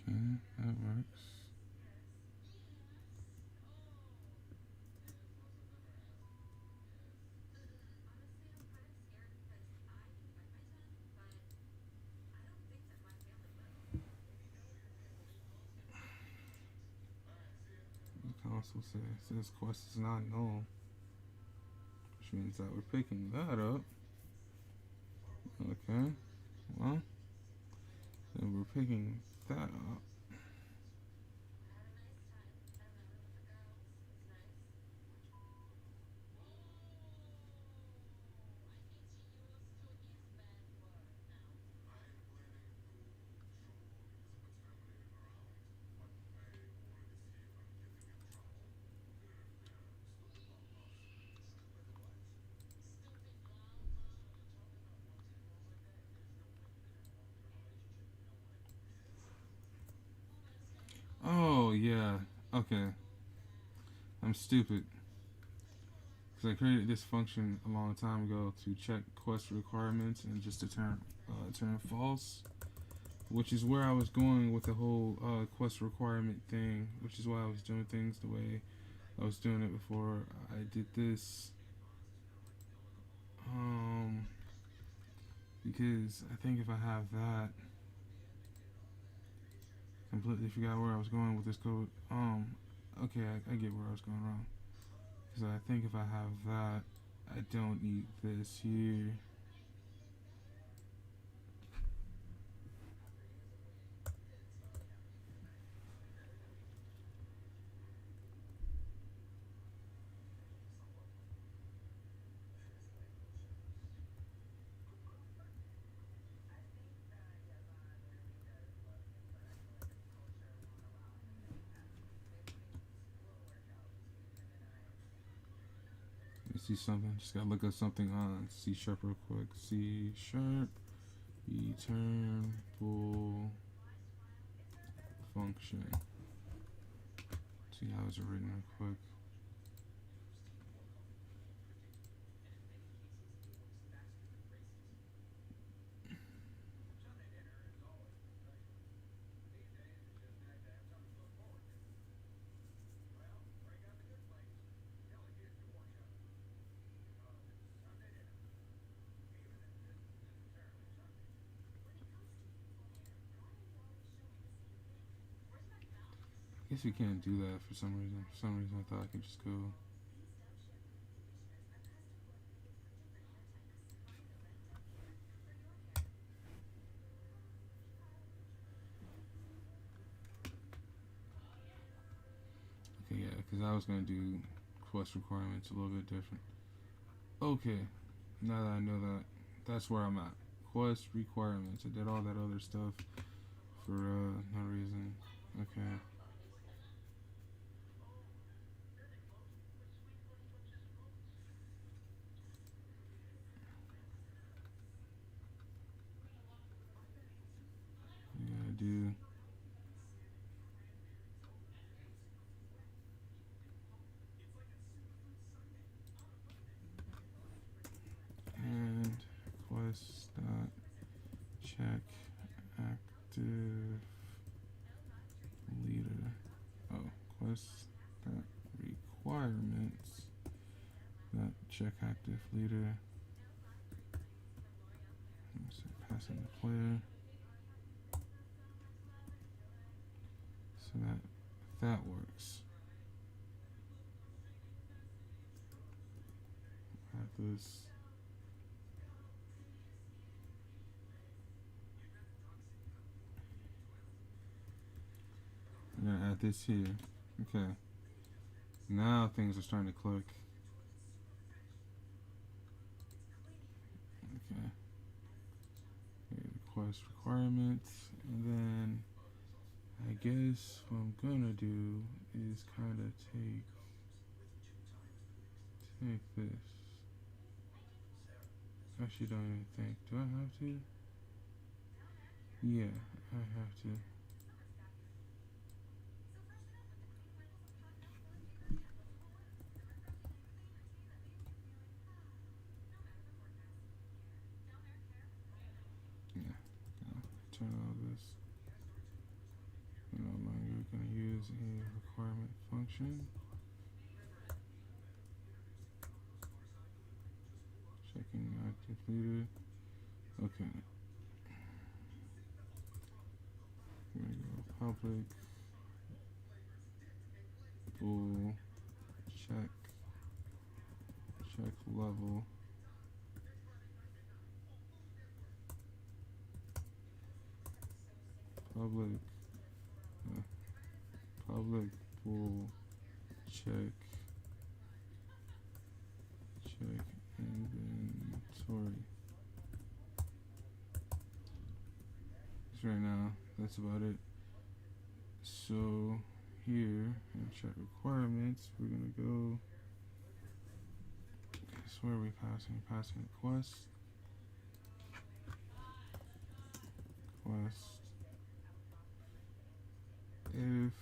Okay, that works. The console says quest is not null, which means that we're picking that up. Okay, well, then we're picking that up. Oh, yeah. Okay. I'm stupid. Because I created this function a long time ago to check quest requirements and just to turn false. Which is where I was going with the whole quest requirement thing. Which is why I was doing things the way I was doing it before I did this. Because I think if I have that, completely forgot where I was going with this code. Okay, I get where I was going wrong. Because I think if I have that, I don't need this here. Let me see something. Just gotta look up something on C sharp real quick. C sharp, return full function. See how it's written real quick. I guess we can't do that for some reason. For some reason, I thought I could just go. Okay, yeah, because I was gonna do quest requirements a little bit different. Okay, now that I know that, that's where I'm at. Quest requirements. I did all that other stuff for no reason. Okay. to and quest dot check active leader. Oh, quest dot requirements dot check active leader. So passing the player. So that works. Add this. I'm gonna add this here. Okay. Now things are starting to click. Okay. Request requirements, and then I guess what I'm gonna do is kind of take this. Actually, don't even think. Do I have to? Yeah, I have to. Yeah. Turn all this. We're no longer gonna use a requirement function. Checking active leader. Okay. We're gonna go public bool check level. Public public bool check inventory. Just right now, that's about it. So here in check requirements, we're gonna go. Guess where are we passing? Passing quest. If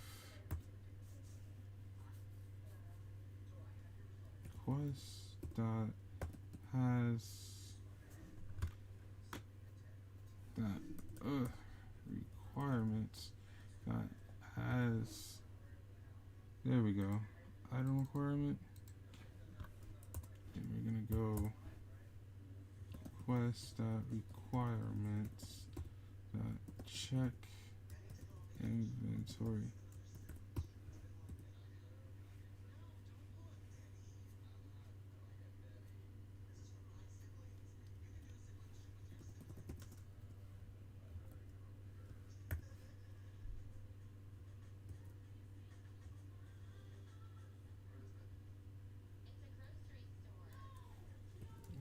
quest dot has dot requirements dot has, there we go, item requirement, and we're gonna go quest dot requirements dot check inventory.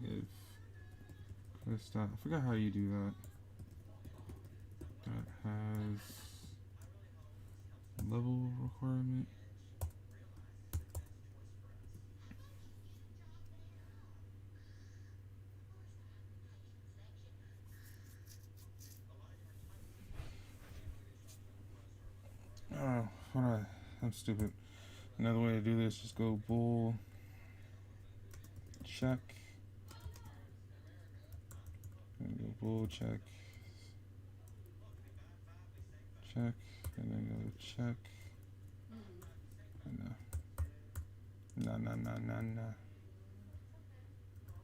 If quest dot, I forgot how you do that. That has level requirement. Oh, hold on. I'm stupid. Another way to do this, just go bool check. And go bool check. Check. And then go check. No.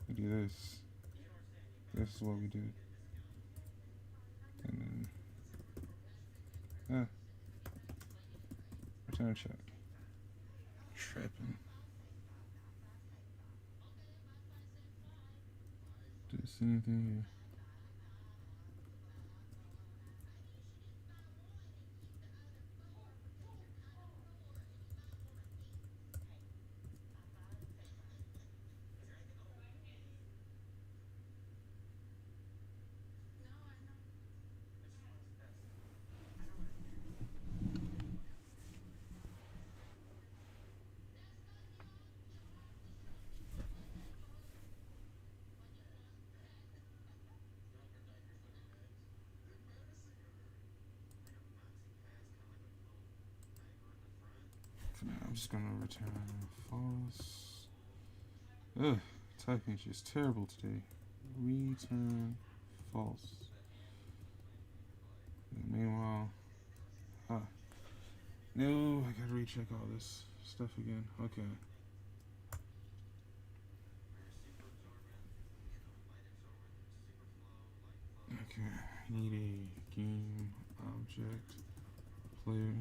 We do this. This is what we do. And then return check. Tripping. Do you see anything here? I'm just gonna return false. Ugh, typing is just terrible today. Return false. And meanwhile, no, I gotta recheck all this stuff again. Okay. Okay, I need a game object player.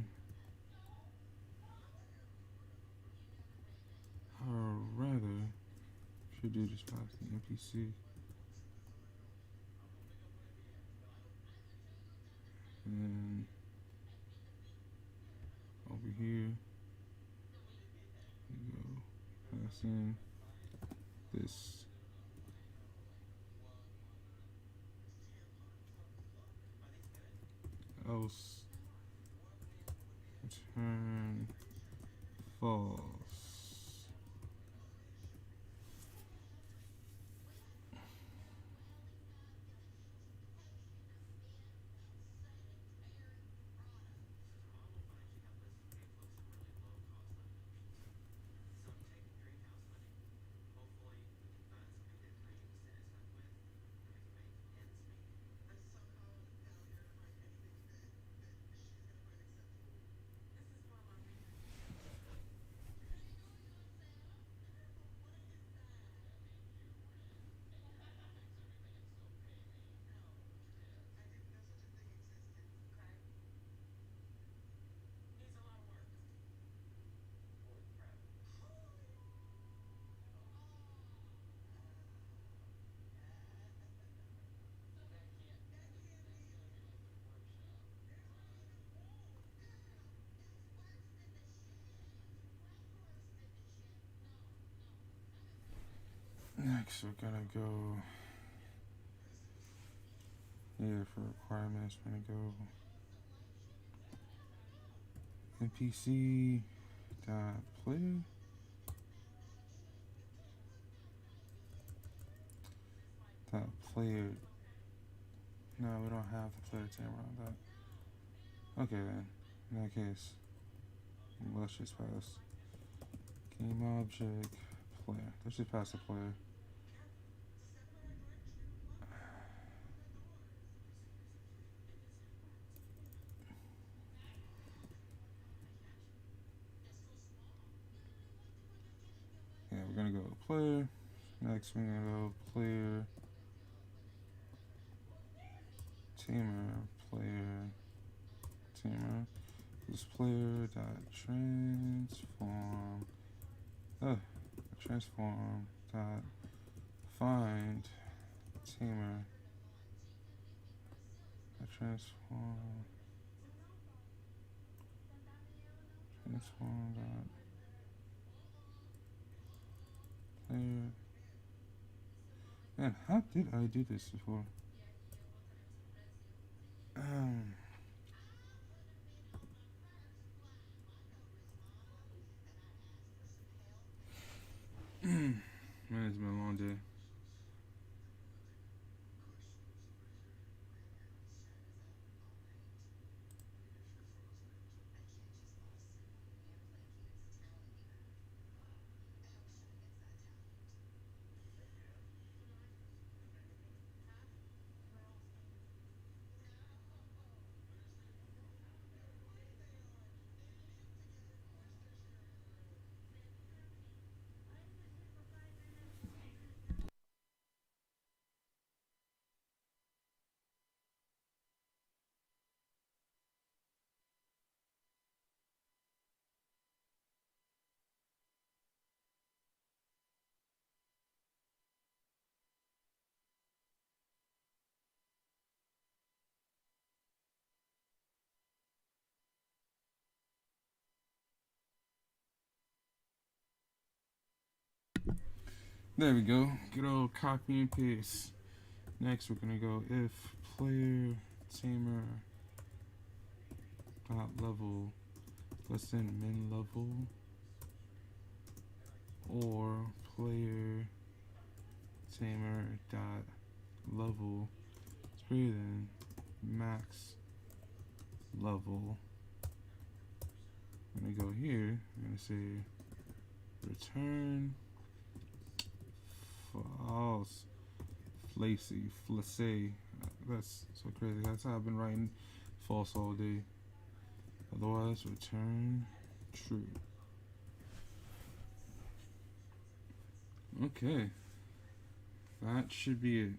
Or rather, should do just pass the NPC. And over here, we go pass in this else return false. Next, we're gonna go here for requirements. We're gonna go NPC dot play dot player. No, we don't have the player timer on that. Okay then. In that case, let's just pass game object player. Let's just pass the player. Yeah, we're gonna go player. Next, we're gonna go player tamer player tamer. This player dot transform. Transform dot find tamer. Transform dot player. Man, how did I do this before? Man, it's been a long day. There we go. Good old copy and paste. Next, we're gonna go if player tamer dot level less than min level, or player tamer dot level is greater than max level. gonna go here. I'm gonna say return false flacy flacé. That's so crazy. That's how I've been writing false all day. Otherwise, return true. Okay, that should be it.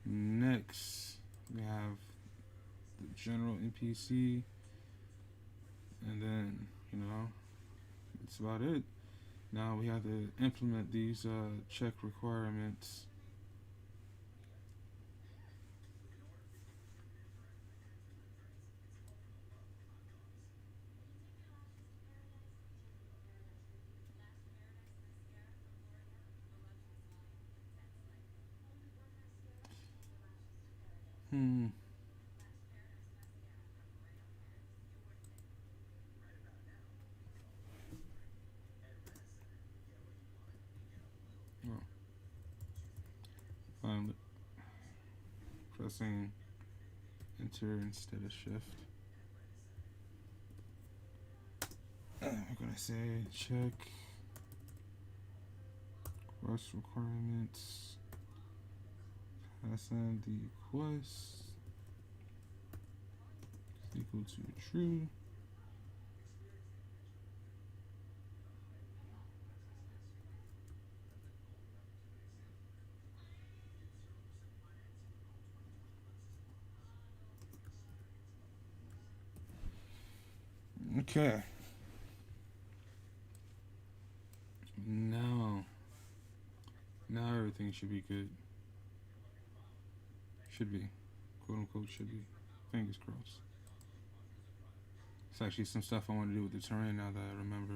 Next, we have the general NPC, and then that's about it. Now we have to implement these check requirements. Hmm. Oh, finally pressing enter instead of shift. I'm gonna say check quest requirements. Pass in the quest is equal to true. Okay. Now everything should be good. Should be. Quote unquote should be. Fingers crossed. It's actually some stuff I want to do with the terrain now that I remember.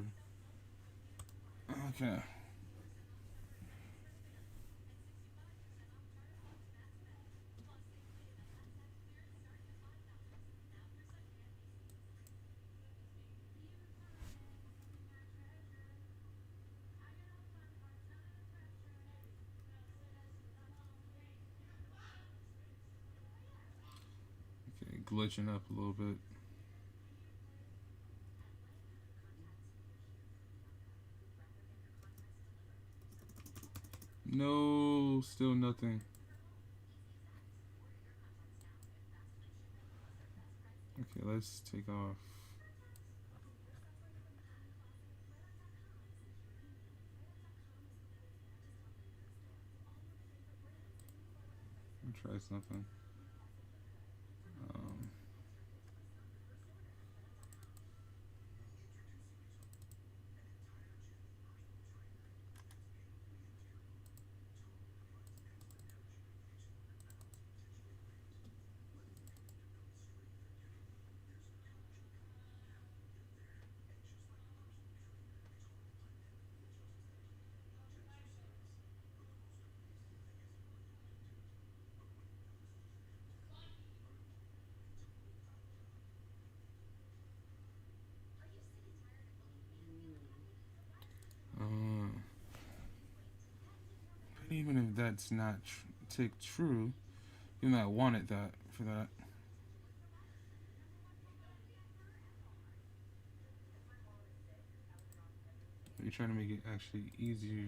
Okay. Okay, glitching up a little bit. No, still nothing. Okay, let's take off. I'll try something. Um, but even if that's not tick true, even though I wanted that for that. You're trying to make it actually easier.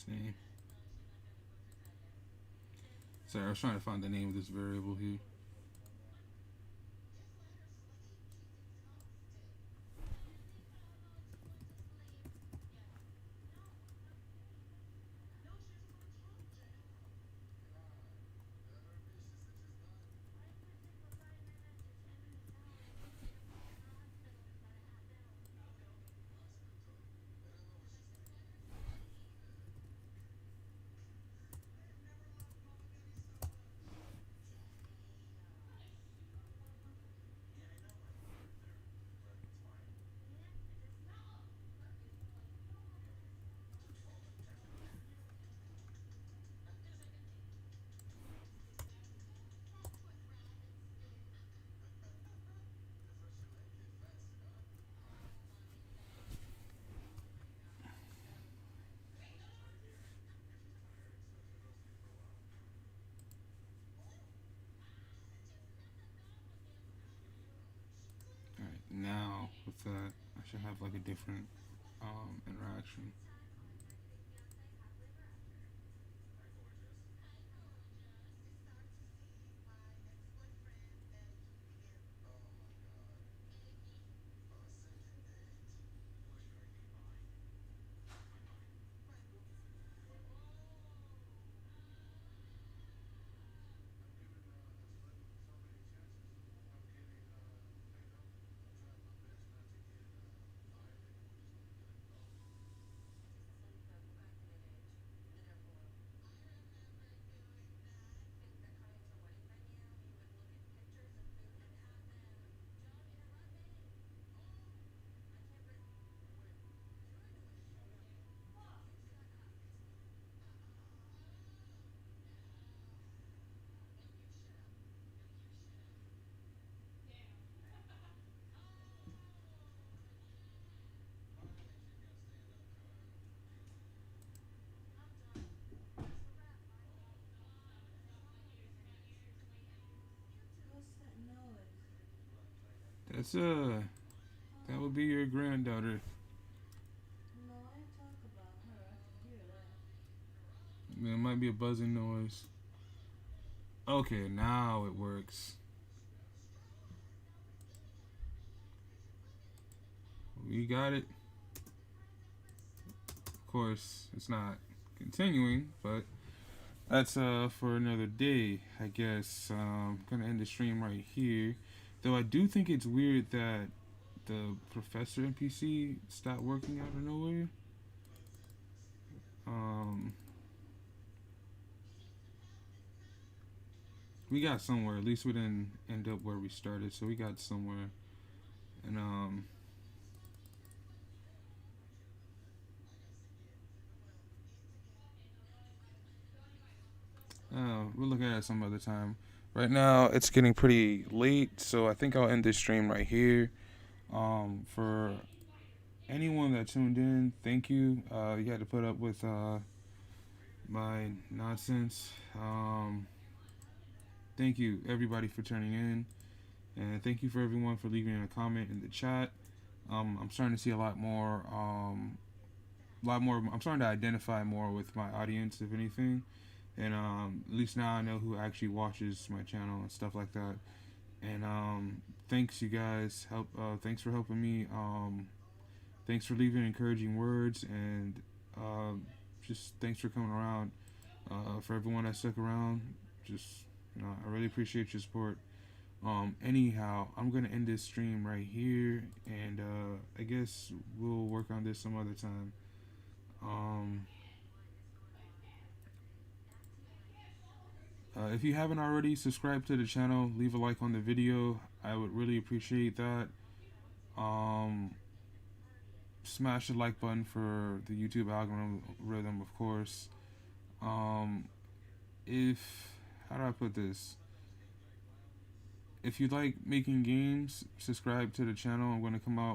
this name. Sorry, I was trying to find the name of this variable here. All right, now with that, I should have like a different interaction. That's that would be your granddaughter. There might be a buzzing noise. Okay, now it works. We got it. Of course, it's not continuing, but that's for another day, I guess. Gonna end the stream right here. Though I do think it's weird that the professor NPC stopped working out of nowhere. Um, we got somewhere. At least we didn't end up where we started, so we got somewhere. And we'll look at it some other time. Right now, it's getting pretty late, so I think I'll end this stream right here. For anyone that tuned in, thank you. You had to put up with my nonsense. Thank you, everybody, for turning in, and thank you for everyone for leaving a comment in the chat. I'm starting to see a lot more. I'm starting to identify more with my audience, if anything, and at least now I know who actually watches my channel and stuff like that. And thanks, you guys. Thanks for helping me. Thanks for leaving encouraging words, and just thanks for coming around. For everyone that stuck around, just I really appreciate your support. Anyhow, I'm gonna end this stream right here, and I guess we'll work on this some other time. Um, if you haven't already, subscribe to the channel, leave a like on the video. I would really appreciate that. Um, Smash the like button for the YouTube algorithm, of course. Um, if How do I put this? If you like making games, subscribe to the channel. I'm going to come out